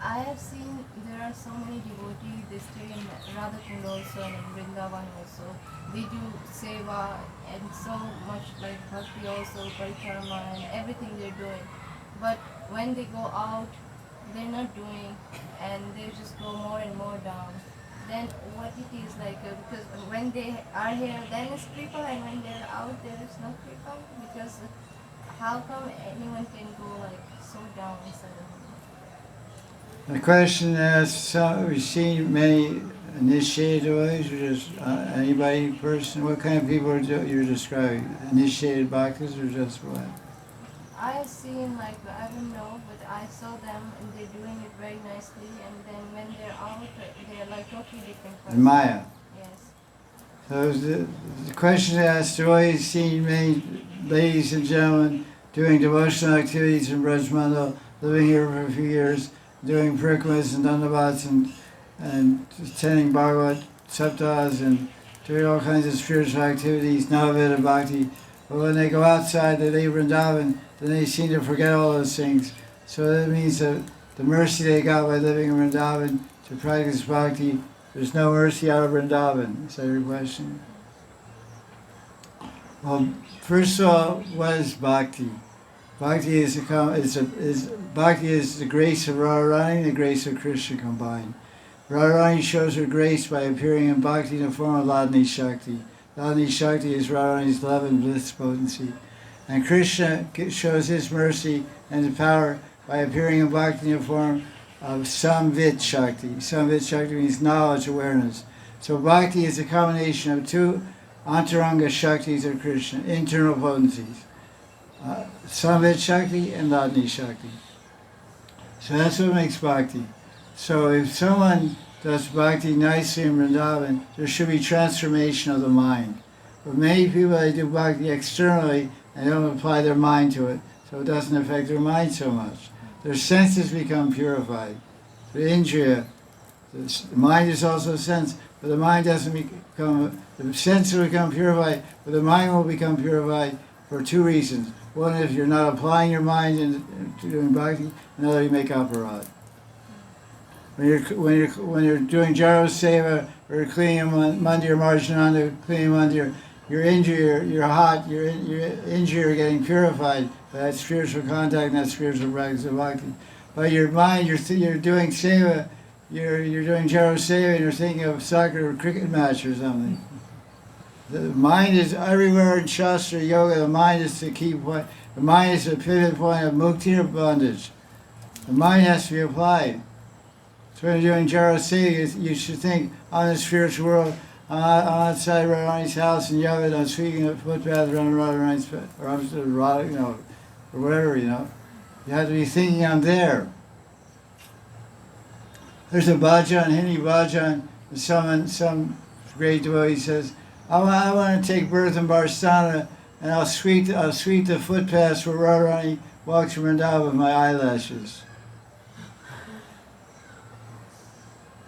I have seen there are so many devotees, they stay in Radha Kunda also and in Vrindavan also. They do seva and so much like bhakti also, parikrama and everything they're doing. But when they go out, they're not doing and they just go more and more down. Then what it is like, because when they are here, then it's kripa, and when they're out, there is no kripa. Because how come anyone can go like so down suddenly? The question asks, we've seen many initiated ways, or just anybody, person, what kind of people you're describing? Initiated bhaktas or just what? I have seen like, I don't know, but I saw them and they're doing it very nicely, and then when they're out, they're like totally different person. In Maya. Yes. So the question asked, have always seen many ladies and gentlemen doing devotional activities in Braj Mandal, living here for a few years, doing parikramas and dandavats and attending Bhagavat Saptas and doing all kinds of spiritual activities, Navaveda Bhakti. But when they go outside, they leave Vrindavan, then they seem to forget all those things. So that means that the mercy they got by living in Vrindavan to practice Bhakti, there's no mercy out of Vrindavan. Is that your question? Well, first of all, what is Bhakti? Bhakti is Bhakti is the grace of Radharani and the grace of Krishna combined. Radharani shows her grace by appearing in Bhakti in the form of Ladni Shakti. Ladni Shakti is Radharani's love and bliss potency. And Krishna shows his mercy and his power by appearing in Bhakti in the form of Samvit Shakti. Samvit Shakti means knowledge, awareness. So Bhakti is a combination of two Antaranga Shaktis of Krishna, internal potencies. Samvit Shakti and Ladni Shakti. So that's what makes Bhakti. So if someone does Bhakti nicely in Vrindavan, there should be transformation of the mind. But many people, they do Bhakti externally and don't apply their mind to it, so it doesn't affect their mind so much. Their senses become purified. The indriya, the mind is also a sense, but the mind doesn't become, the sense will become purified, but the mind will become purified for two reasons. One is you're not applying your mind into doing Bhakti, another you make aparad. When you're doing Jaro Seva or cleaning mandir, Marjananda, cleaning mandir, your injury, you're hot, your injury are getting purified by that spiritual contact and that spiritual practice of Bhakti. But your mind, you're doing Seva, you're doing Jaro Seva and you're thinking of soccer or cricket match or something. The mind is everywhere in Shastra Yoga. The mind is the key point. The mind is the pivot point of mukti or bondage. The mind has to be applied. So when you're doing Jaro Seva, you should think, I'm in the spiritual world, I'm outside Radharani's house in Yavad, I'm sweeping a footpath around Radharani's, or I'm still or whatever, You have to be thinking I'm there. There's a bhajan, Hindi bhajan, some great devotee says, I want to take birth in Barsana, and I'll sweep the footpaths where Radharani walks from Vrindavan with my eyelashes.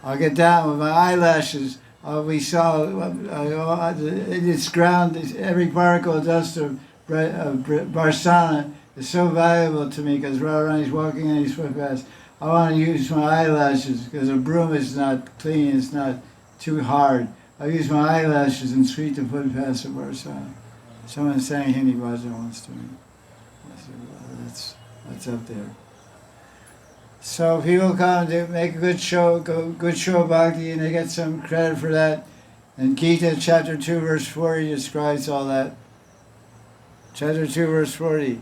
I'll get down with my eyelashes. We saw it's ground. Every particle of dust of Barsana is so valuable to me because Radharani's walking in these footpaths. I want to use my eyelashes because a broom is not clean. It's not too hard. I use my eyelashes and sweep the footpaths of Barsana. Someone sang Hindi bhajan once to me. That's up there. So people come to make a good show of Bhakti, and they get some credit for that. And Gita chapter 2 verse 40 describes all that. Chapter 2 verse 40.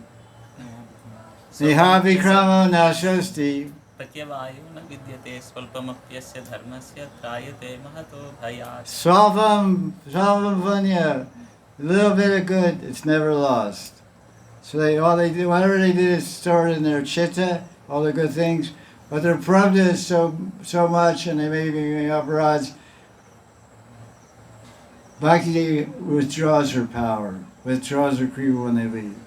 Nihavikrama nashasti प्रत्यवायो न विद्यते स्वल्पमप्यस्य धर्मस्य त्रायते महतो भयात्. Swavam Punya, a little bit of good, it's never lost. So they do, whatever they did is stored in their chitta, all the good things. But their pravda is so much, and they may be upwards. Bhakti withdraws her power, withdraws her kriya when they leave.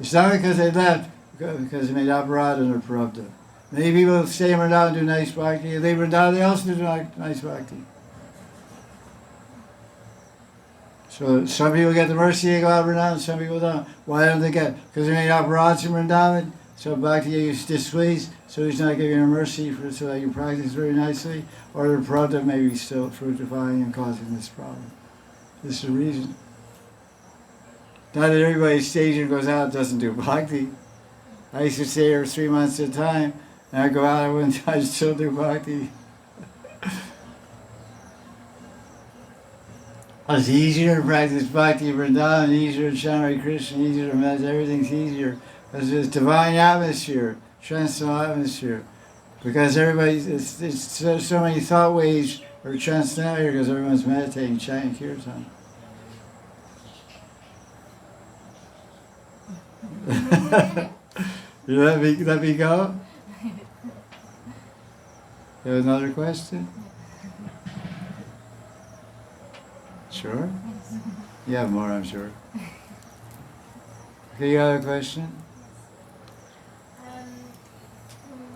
It's not because they left, because they made aparad in their pravda. Many people stay in Vrindavan and do nice bhakti. They leave Vrindavan, they also do nice bhakti. So some people get the mercy, they go out of Vrindavan, some people don't. Why don't they get? Because they made aparads in Vrindavan, so bhakti is displeased, so he's not giving her mercy so that you practice very nicely, or the pravda may be still fructifying and causing this problem. This is the reason. Not that everybody stays and goes out and doesn't do bhakti. I used to stay here 3 months at a time, and I go out and I still do bhakti. It's easier to practice bhakti in Vrindavan, easier to chant Hare Krishna, easier to meditate, everything's easier. Because there's divine atmosphere, transcendental atmosphere. Because it's so many thought waves are transcendental here because everyone's meditating, chanting kirtan. You let me go? You have another question? Sure? You have more, I'm sure. Okay, you have a question?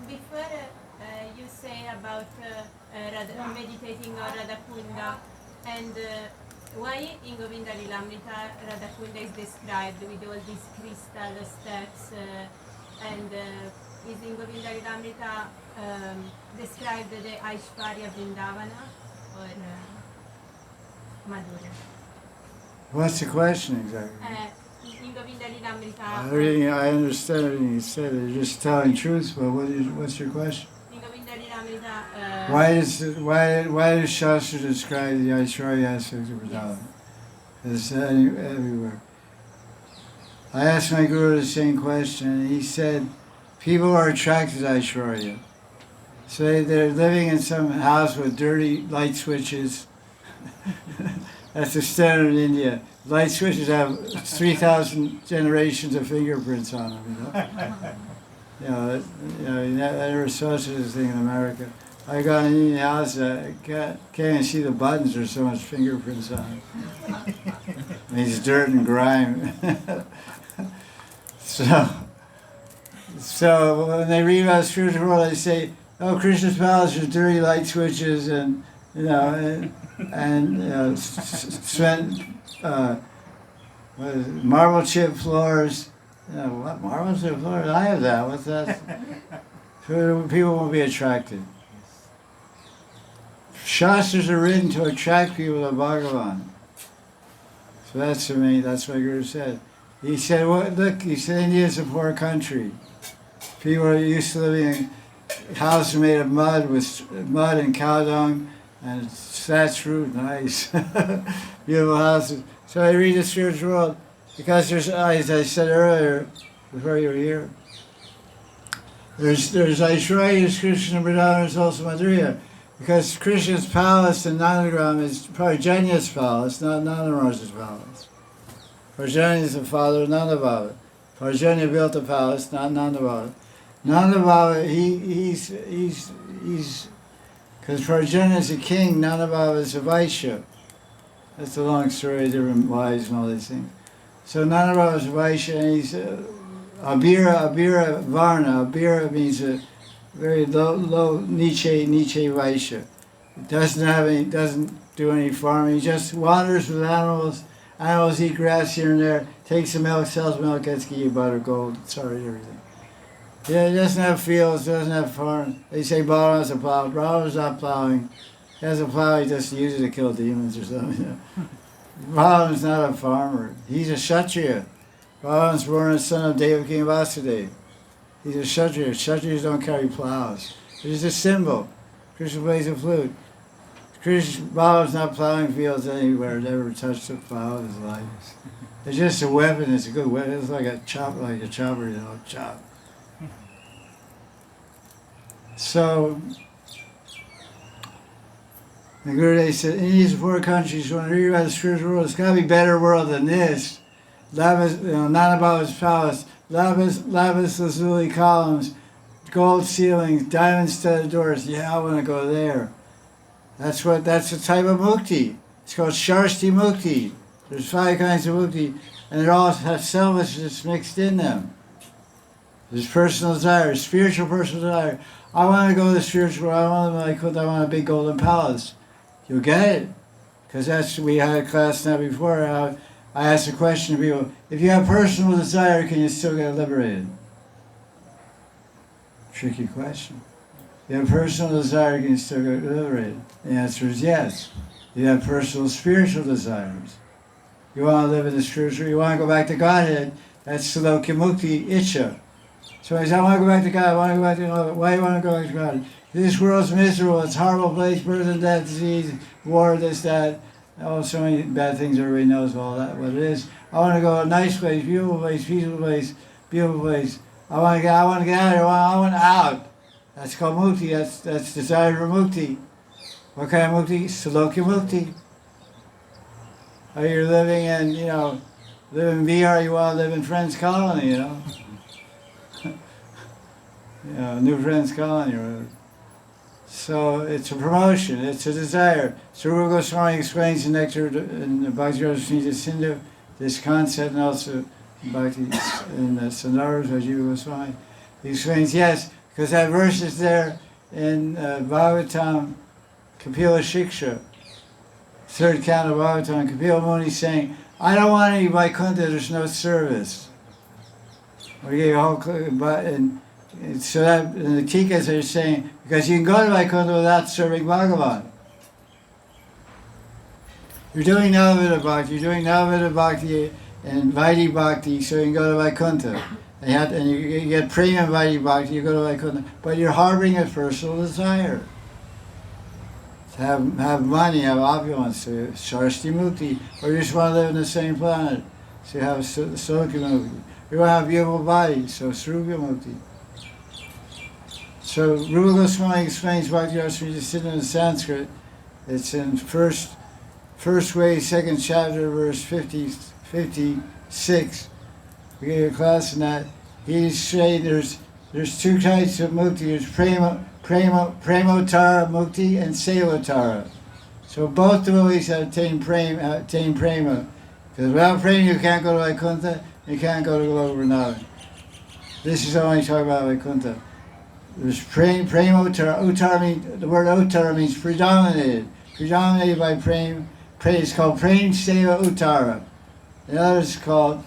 Before you say about meditating on Radha Kunda, and why in Govinda Lilamrita Radha Kunda is described with all these crystal steps, and is in Govinda Lilamrita described the Aishwarya Vrindavana or Madhura? What's the question exactly? In Govinda Lilamrita. I understand everything you said. You're just telling truth, but what's your question? In Govinda Lilamrita. Why does Shastra describe the Aishwarya aspects of Vrindavan? It's everywhere. I asked my guru the same question, and he said, people are attracted to Aishwarya. So they're living in some house with dirty light switches. That's the standard in India. Light switches have 3,000 generations of fingerprints on them. I never saw such a thing in America. I got an Indian house, I can't even see the buttons. There's so much fingerprints on it. I mean, it's dirt and grime. So when they read about the spiritual world, they say, "Oh, Krishna's palace is dirty light switches and marble chip floors." What marble chip floors? I have that. What's that? People won't be attracted. Shastras are written to attract people to Bhagavan. So that's to me. That's what Guru said. He said, "Look," he said, "India is a poor country. People are used to living in houses made of mud and cow dung and thatched roof, nice, beautiful houses." So I read the spiritual world because there's, as I said earlier, before you were here, there's Aishwarya, Krishna, Vrindavan, there's also Madhurya. Because Krishna's palace in Nandagram is Parjanya's palace, not Nandaraj's palace. Parjanya is the father of Nandabhava. Parjanya built the palace, not Nandabhava. Nandabhava, he's because Parjanya is a king, Nandabhava is a Vaishya. That's a long story, different wives and all these things. So Nandabhava is a Vaishya, and he's Abhira Varna. Abhira means a very low Nietzsche Vaishya. Doesn't do any farming. He just wanders with animals. Animals eat grass here and there. Takes the milk, sells milk, gets ghee, butter, gold, sorry, everything. Yeah, he doesn't have fields, doesn't have farms. They say Balaram has a plow. Balaram's not plowing. He has a plow, he just uses it to kill demons or something. Balaram's not a farmer. He's a Kshatriya. Balaram's born as son of Devaki and Vasudeva. He's a Kshatriya. Kshatriyas don't carry plows. They're just a symbol. Krishna plays a flute. Balaram's not plowing fields anywhere. Never touched a plow in his life. It's just a weapon. It's a good weapon. It's like a chopper, chop. So, the Gurudev said, in these four countries, when we read about the spiritual world, it's got to be a better world than this. Not about its palace. Lavish lazuli columns, gold ceilings, diamond-studded doors. Yeah, I want to go there. That's the type of mukti. It's called Sharsti mukti. There's 5 kinds of mukti, and they all have selfishness mixed in them. There's personal desire, spiritual personal desire. I want to go to the spiritual world. I want a big golden palace. You'll get it. Because we had a class now before. I asked a question to people, if you have personal desire, can you still get liberated? Tricky question. If you have personal desire, can you still get liberated? The answer is yes. You have personal spiritual desires. You want to live in the spiritual, you want to go back to Godhead, that's Salokya Mukti Icha. So he says, I want to go back to God, I want to go back to God. Why do you want to go back to God? This world's miserable, it's a horrible place, birth and death, disease, war, this, that. Oh, so many bad things, everybody knows all that, what it is. I want to go to a nice place, beautiful place, peaceful place, beautiful place. I want to get out of here, I want out. That's called mukti, that's desire for mukti. What kind of mukti? Salokya mukti. Or you're living in, live in VR, you want to live in Friends Colony, New Friends Colony or whatever. So it's a promotion, it's a desire. So Rupa Goswami explains in Nectar in the Bhakti Rasamrita Sindhu this concept, and also in the Sandaras Rajiva Goswami. He explains, yes, because that verse is there in Bhagavatam Kapila Shiksha, 3rd canto of Bhagavatam. Kapila Muni saying, I don't want any Vaikuntha, there's no service. We gave a whole, so that in the Tikas are saying, because you can go to Vaikuntha without serving Bhagavan. You're doing Navavida Bhakti and Vaidhi Bhakti, so you can go to Vaikuntha. And you get Prema Vaidhi Bhakti, you go to Vaikuntha. But you're harboring a personal desire. To have money, have opulence, so Sharsti Mukti, or you just want to live on the same planet, so you have Salokya Mukti. You want to have a beautiful body, so Srupya Mukti. So Rupa Goswami explains Bhakti Rasamrita Sindhu in Sanskrit. It's in first way, 2nd chapter, verse 56. We gave a class on that. He's saying there's 2 types of mukti. There's Premotara mukti and Sevatara. So both devotees have attained prema. Because without prema you can't go to Vaikuntha, you can't go to Govardhana. This is only talking about Vaikuntha. There's Premotara. The word Uttara means predominated. Predominated by Prem. It's called Prem Seva Uttara. The other is called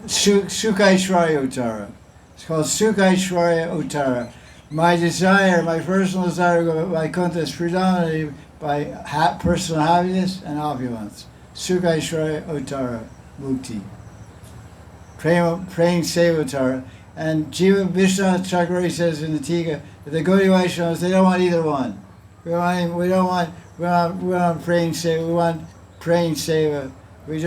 Sukhaishwarya Uttara. It's called Sukhaishwarya Uttara. My personal desire to go to Vaikuntha is predominated by personal happiness and opulence. Sukhaishwarya Uttara Mukti. Prem Seva Uttara. And Jiva Vishwanath Chakravarti says in the Tika that the Gaudiya Vaisnavas, they don't want either one. We want praying seva. We want praying seva. We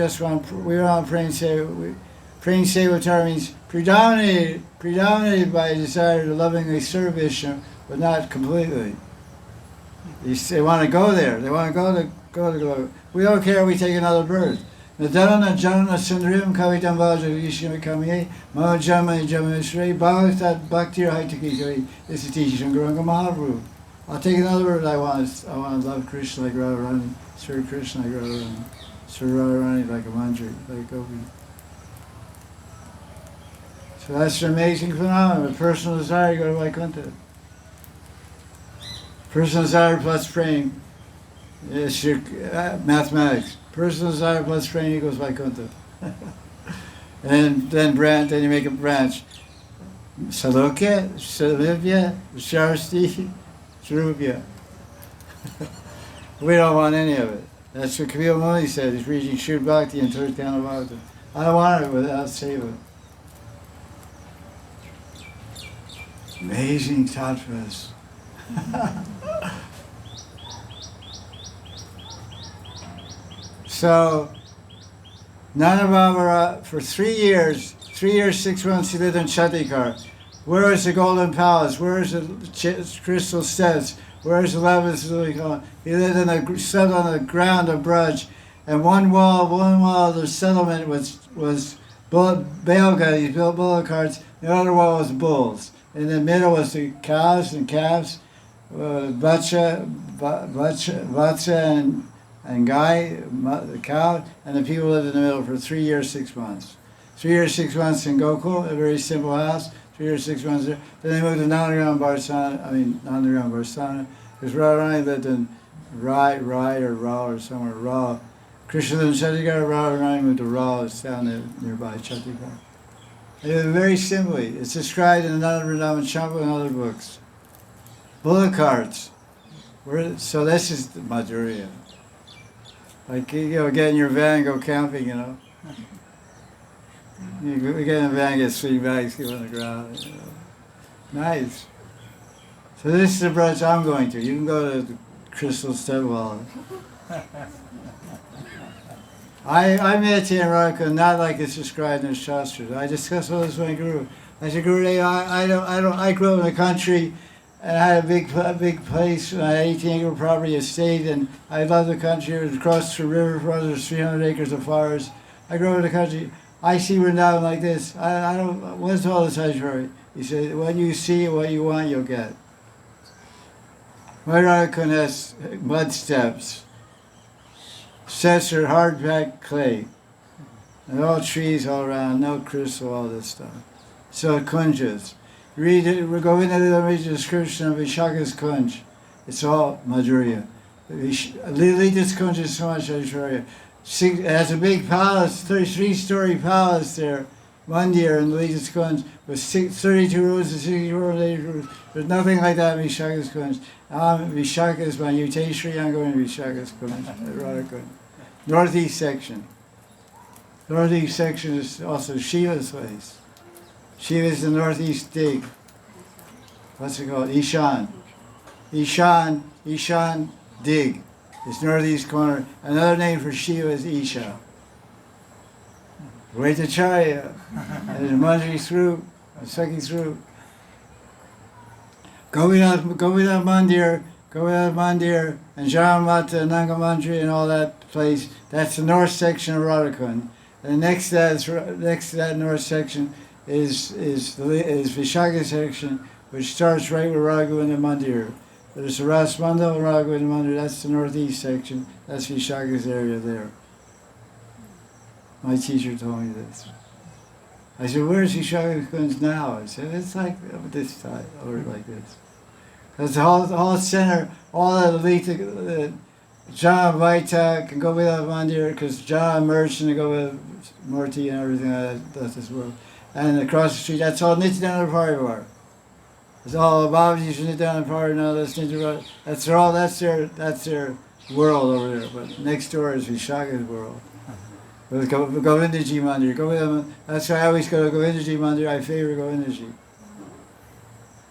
want praying seva. Praying seva means predominated by a desire to lovingly serve Vishnu, but not completely. They want to go there. They want to go to glory. We don't care if we take another birth. Nadarana Janana Sundrim Kavitam Vaja Vishnu Kamye Mama Jamani Jamani Bhagavatat Bhakti Haitaki. This is teaching from Guranga Mahaprabhu. I'll take another word. I want to love Krishna like Radharani, serve Krishna like Radharani, serve Radharani like a manjari, like a gopi. So that's an amazing phenomenon. A personal desire to go to Vaikuntha. Personal desire plus praying is mathematics. Personal desire plus praying equals Vaikuntha. And then you make a branch. Salokya, Salivya, Sharsti, Srupya. We don't want any of it. That's what Kapila Muni said. He's reading Shuddha Bhakti and 3rd canto Bhagavatam. I don't want it without seva. Amazing tattvas. So, Nana Bhavara, for 3 years, 6 months, he lived in Chattikar. Where is the golden palace? Where is the crystal steps? Where is the lavish lily column? He slept on the ground of Braj, and one wall of the settlement was Belga. He built bullock carts. The other wall was bulls. In the middle was the cows and calves, Vatsa and Guy, the cow, and the people lived in the middle for 3 years, 6 months. 3 years, 6 months in Gokul, a very simple house. 3 years, 6 months there. Then they moved to Nandagram Barsana, because Radharani lived in Rai or Ra or somewhere, Ra. Krishna lived in Chhattisgarh, Radharani moved to Ra, it's down there nearby Chhattisgarh. Very simply, it's described in Nanda Vrindavan Champa and other books. Bullock carts. So this is Madhurya. Like, get in your van and go camping, You get in a van, get 3 bags, get on the ground. Nice. So this is the branch I'm going to. You can go to the Crystal Stepwell. I meditate in Radha Kunda not like it's described in the Shastras. I discuss all this with my Guru. I said, Guru, I grew up in the country and I had a big place. I had 18-acre property estate, and I loved the country. It was across the river for us. 300 acres of forest. I grew up in the country. I see Vrindavan like this. I don't. What's all this Aishwarya? He said, what you see, what you want, you'll get. My Radha Kunda has mud steps. Steps are hard-packed clay. And all trees all around, no crystal, all this stuff. So kunjas. Read it, we're going into the description of Vishaka's kunj. It's all Madhurya. Lilita's kunj is so much Aishwarya. It has a big palace, 33-story palace there, Mandir in Lilita's kunj, with 32 rooms and 64 rooms. There's nothing like that in Vishaka's kunj. Vishaka is my Yuteshri, I'm going to Vishaka's kunj at Radha Kunda. Northeast section. Northeast section is also Shiva's place. Shiva is the northeast dig. What's it called? Ishan. Ishan dig. It's northeast corner. Another name for Shiva is Isha. Vaitacharya. There's Manjari Swarup, Sakhi Swarup. Gaudiya Mandir, and Jaramata, Nangamandri, and all that place. That's the north section of Radha Kunda. And next to that north section is Vishaka section, which starts right with Radha Kunda Mandir. There's the Ras Mandal and Radha Kunda Mandir. That's the northeast section. That's Vishaka's area there. My teacher told me this. I said, where's Vishaka Kunj now? I said, it's like this side, or like this. That's the whole center, all the Lita, Jana Vaita can go without Mandir, because Jana merged and go with Murti and everything like that. That's this world. And across the street, that's all Nityananda Parivar. It's all Babaji, Nityananda Parivar, and all that's Nityananda. That's their world over there. But next door is Vishaka's world. With Govindaji Mandir. That's why I always go to Govindaji Mandir. I favor Govindaji.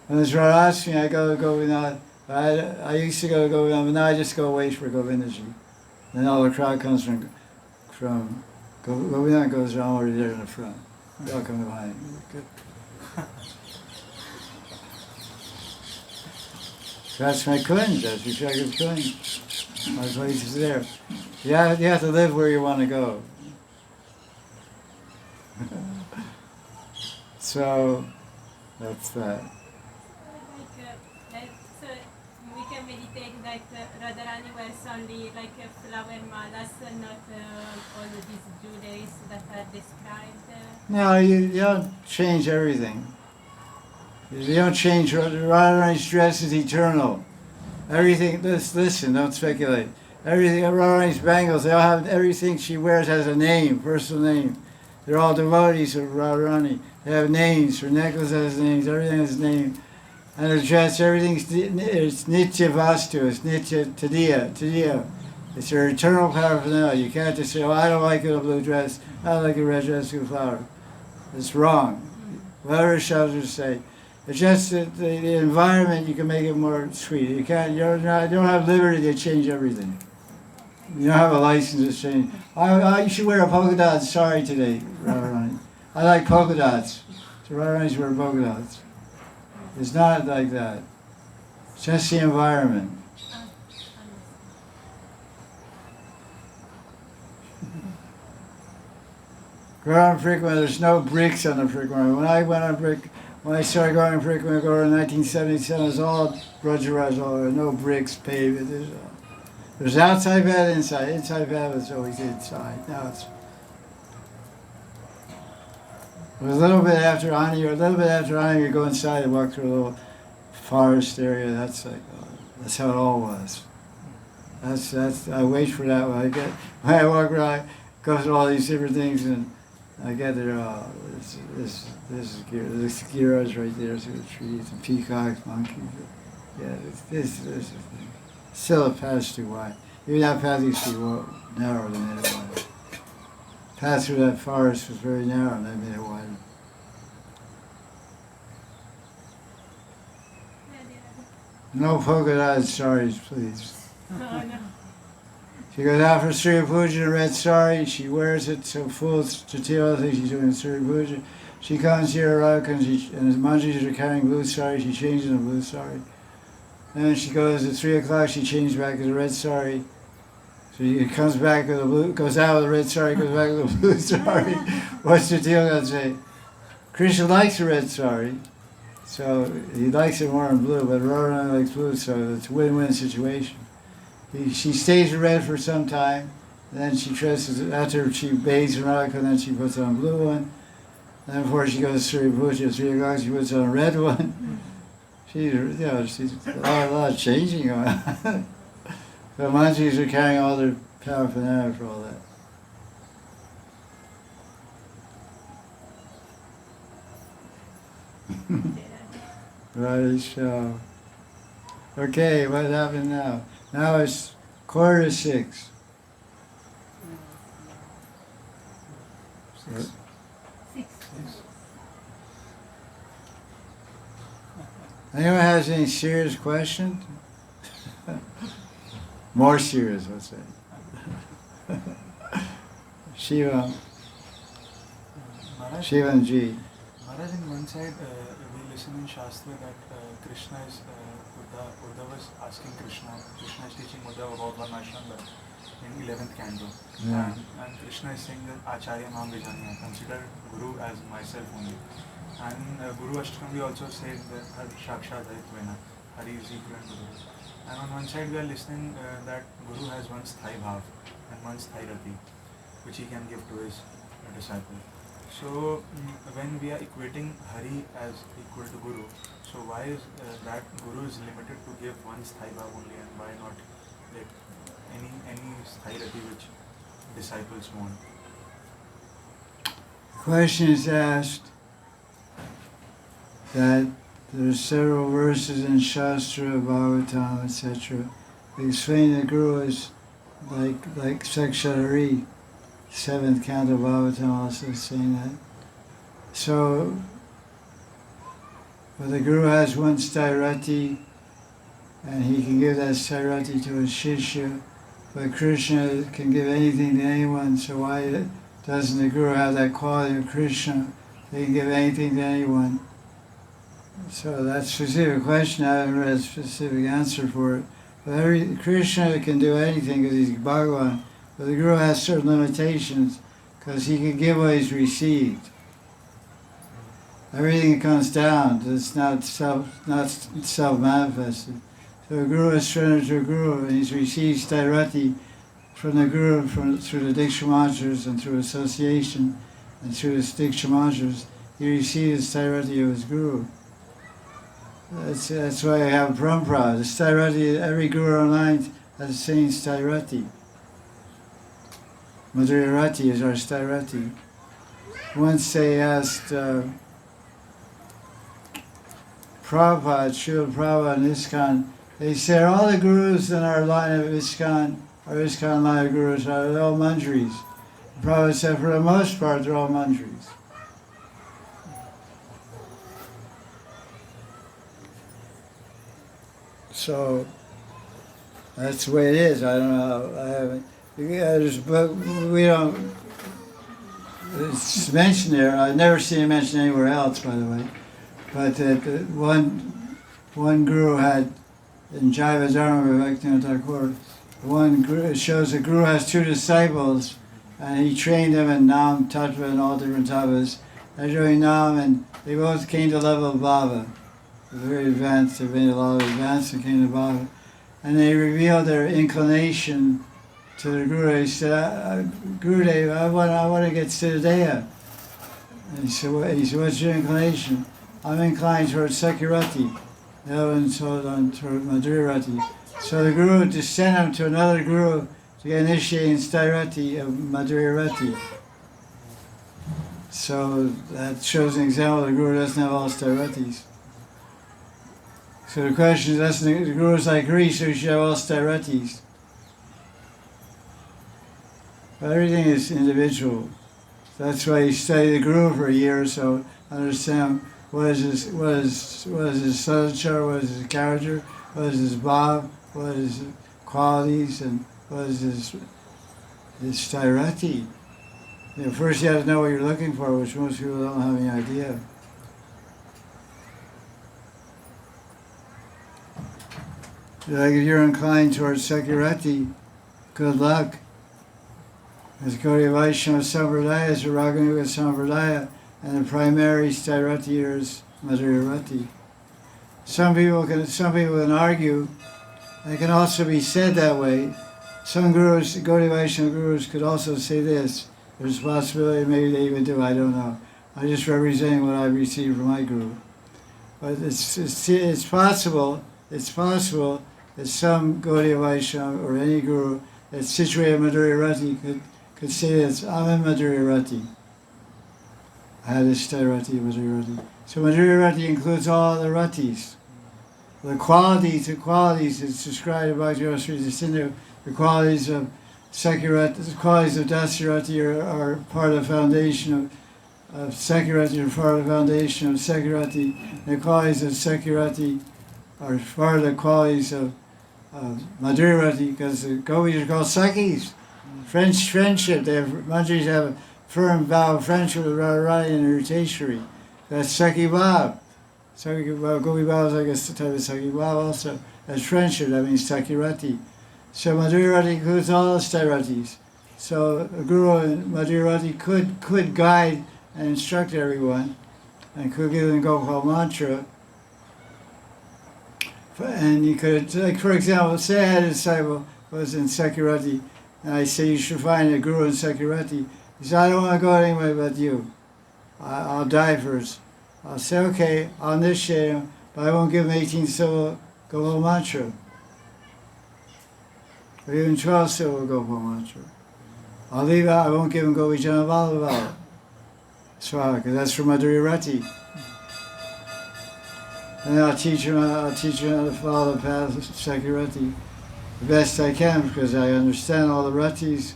When it's Radhashmi, I go to Govindanath. I used to go to Govindanath, but now I just go wait for Govindaji. Then all the crowd comes from Govindanath goes around over there in the front. They all come behind. Good. That's my kunj. That's Vishaka's kunj. My place is there. You have to live where you want to go. So, that's that. So we can meditate like Radharani wears only like flower malas and not all of these jewelries that are described. No, you don't change everything. You don't change. Radharani's dress is eternal. Everything, listen, don't speculate. Everything, Radharani's bangles, they all have, everything she wears has a name, personal name. They're all devotees of Radharani. They have names. Her necklace has names. Everything has a name. And her dress, everything's it's nitya vastu. It's nitya tadiya. It's her eternal paraphernalia. You can't just say, oh, I don't like a blue dress. I like a red dress with a flower. It's wrong. Whatever shelters say. It's just that the environment, you can make it more sweet. You can't. You don't have liberty to change everything. You don't have a license to change. You should wear a polka dot sari today, Radharani. I like polka dots. So Radharani's wear polka dots. It's not like that. It's just the environment. Go on frequent, there's no bricks on the frequent. When I started going on frequent go in 1977, it was all Brajaraj, no bricks paved. There's outside path, inside. Inside path was always inside. Now it's a little bit after Ani, you go inside and walk through a little forest area. That's that's how it all was. I wait for that when I walk around, go through all these different things, and I get there. This is Giras right there through the trees, and peacocks, monkeys. Yeah, this is the thing. Still a path too wide. Even that path used to be narrower than it was. Path through that forest was very narrow, and they made it wider. No polka dotted saris, please. No. She goes out for Sri Puja in a red sari. She wears it so full to tell things she's doing Sri Puja. She comes here, Radha, and the manjis are carrying blue sari. She changes in a blue sari. And she goes at 3 o'clock. She changes back to the red sari. So she comes back with a blue, goes out with a red sari, goes back with a blue sari. What's the deal? I'd say, Krishna likes a red sari, so he likes it more in blue. But Radha likes blue, so it's a win-win situation. She stays in red for some time, then she dresses, after she bathes in Radha Kunda, then she puts on a blue one. Then before she goes to Sri Puja at 3 o'clock, she puts on a red one. She's a lot of changing going on. The manjis are carrying all their paraphernalia for all that. Right, so. Okay, what happened now? Now it's 5:45. Six. Anyone has any serious questions? More serious, let's say. Shiva. Shivan Ji. Maharaj, in one side, we listen in Shastra that Krishna is, Uddhava is asking Krishna is teaching Uddhava about one ashram in 11th canto. Yeah. And Krishna is saying that Acharya Mam Vijani, I consider Guru as myself only. And Guru Ashtakam also says that Har Shakshat Aitvena, Hari is equivalent to Guru. And on one side we are listening that Guru has one Sthai Bhav and one Sthai Rati, which he can give to his disciple. So when we are equating Hari as equal to Guru, so why is that Guru is limited to give one Sthai Bhav only, and why not like any Sthai Rati which disciples want? The question is asked that there are several verses in Shastra, Bhagavatam, etc. They explain that Guru is like Sakshadari, 7th canto of Bhagavatam also saying that. So, but the Guru has one Stairati, and he can give that Stairati to his Shishya, but Krishna can give anything to anyone, so why doesn't the Guru have that quality of Krishna? He can give anything to anyone. So that's a specific question. I haven't read a specific answer for it. But Krishna can do anything because he's Bhagavan. But the Guru has certain limitations because he can give what he's received. Everything comes down. It's not self-manifested. So a Guru is surrendered to a Guru, and he's received Stairati from the Guru through the Diksha mantras and through association and through his Diksha mantras. He receives Stairati of his Guru. That's why I have Parampara. The Stairati, every Guru online has the same Stairati. Madhurya Rati is our Stairati. Once they asked Prabhupada, Srila Prabhupada and ISKCON, they said all the Gurus in our line of ISKCON, our ISKCON line of Gurus, are all Manjaris. Prabhupada said for the most part they're all Manjaris. So that's the way it is. I don't know. I haven't. But we don't. It's mentioned there. I've never seen it mentioned anywhere else, by the way. but that one guru had, in Jaya Dharma Bhaktivinoda Thakur, it shows a guru has two disciples, and he trained them in Nam, Tattva, and all different tattvas. They're doing Nam, and they both came to the level of Baba. They're very advanced, they've made a lot of advance and came to Baba. And they revealed their inclination to the Guru. He said, Gurudev, I want to get Siddhanta. And he said, what's your inclination? I'm inclined towards Sakirati. The other one toward Madhurati. So the Guru just sent him to another Guru to get initiated in Stairati of Madhurati. So that shows an example the Guru doesn't have all Stairatis. So the question is, the Guru is like Greece, so you should have all Stairatis. But everything is individual. That's why you study the Guru for a year or so, understand what is his sadhya, what is his character, what is his bhav, what is his qualities, and what is his stairati. First you have to know what you're looking for, which most people don't have any idea. Like if you're inclined towards Sakirati, good luck. As Gaudiya Vaisnava Sampradaya is a Raganuga Sampradaya, and the primary Stairati is Madhurati. Some people can argue, and it can also be said that way. Some gurus, Gaudiya Vaishnava gurus, could also say this. There's a possibility maybe they even do, I don't know. I'm just representing what I've received from my guru. But it's possible that some Gaudiya Vaishnava or any guru that's situated in Madhurati could say this, I'm in Madhurati. I had this Stairati, Madhurati. So Madhurati includes all the ratis. The qualities it's described about Jaya Sri Radhe. The qualities of Sakirati, the qualities of Dasarati are part of the foundation of Sakirati, are part of the foundation of Sakirati. The qualities of Sakirati are part of the qualities of Madhurati, because the gopis are called Sakis. Friendship. Manjris have a firm vow of friendship with Radharani and her Teshwari. That's Saki Bhav. Saki Bhav, Gopi Bhav is like a type of Saki Bhav also. That's friendship, that means Sakirati. So Madhurati includes all the Stairatis. So a guru in Madhurati could guide and instruct everyone, and could give them Gopal mantra. And you could, like for example, say I had a disciple who was in Sakirati, and I say you should find a guru in Sakirati. He said, I don't want to go anywhere but you. I'll die first. I'll say, okay, I'll initiate him, but I won't give him 18 syllable Gopal mantra. Or even 12 syllable Gopal mantra. I'll leave out, I won't give him Gopi Jana Vallabhala. Swara, because that's for Madhurati. And then I'll teach him how to follow the path of Sakirati the best I can, because I understand all the ratis,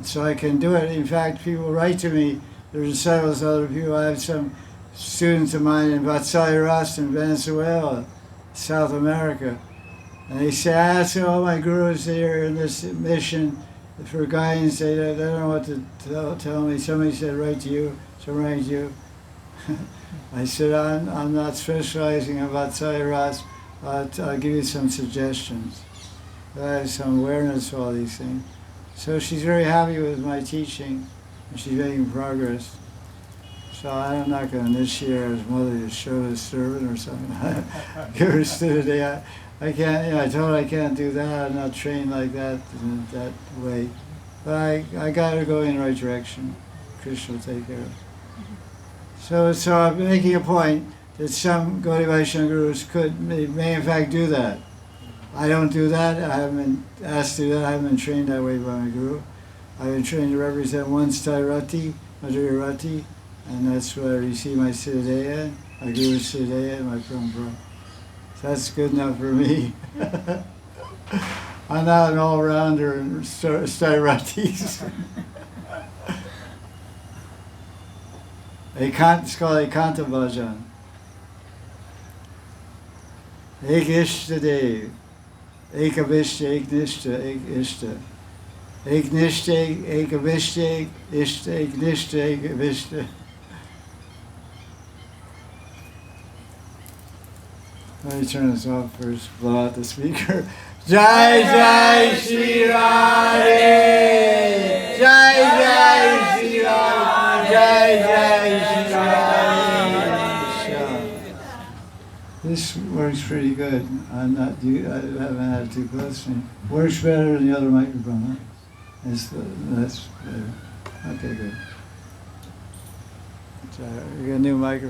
so I can do it. In fact, people write to me, they're disciples of other people. I have some students of mine in Vatsalya in Venezuela, South America, and they say, I ask all my gurus here in this mission for guidance. They don't know what to tell me. Somebody said, write to you, so I'm writing to you. I said, I'm not specializing in Vatsalya, but I'll give you some suggestions. I have some awareness of all these things. So she's very happy with my teaching, and she's making progress. So I'm not going to initiate her as mother to show the servant or something. Give her today. I can't. I told her I can't do that. I'm not trained like that in that way. But I got her going in the right direction. Krishna will take care of it. So I'm making a point that some Gaudiya Vaishnava gurus may in fact do that. I don't do that. I haven't been asked to do that. I haven't been trained that way by my guru. I've been trained to represent one Stairati, Madhurati, and that's where I receive my Siddhanta, my Guru's Siddhanta, and my Parampara. So that's good enough for me. I'm not an all-rounder in Stairatis. It's called Ekanta Bhajan. Ek Ishta Dev. Ek Avishta, Ek Nishta, Ek Ishta. Ek Nishta, Ek Avishta, Ek Ishta, Ek Nishta, Ek Avishta. Let me turn this off first, blow out the speaker. Jaya Jaya Sri Radhe! Jaya Jaya Sri Radhe! Jaya Jaya Sri Radhe! This works pretty good. I haven't had it too close to me. Works better than the other microphone, huh? That's better. Okay, good. So we got a new microphone.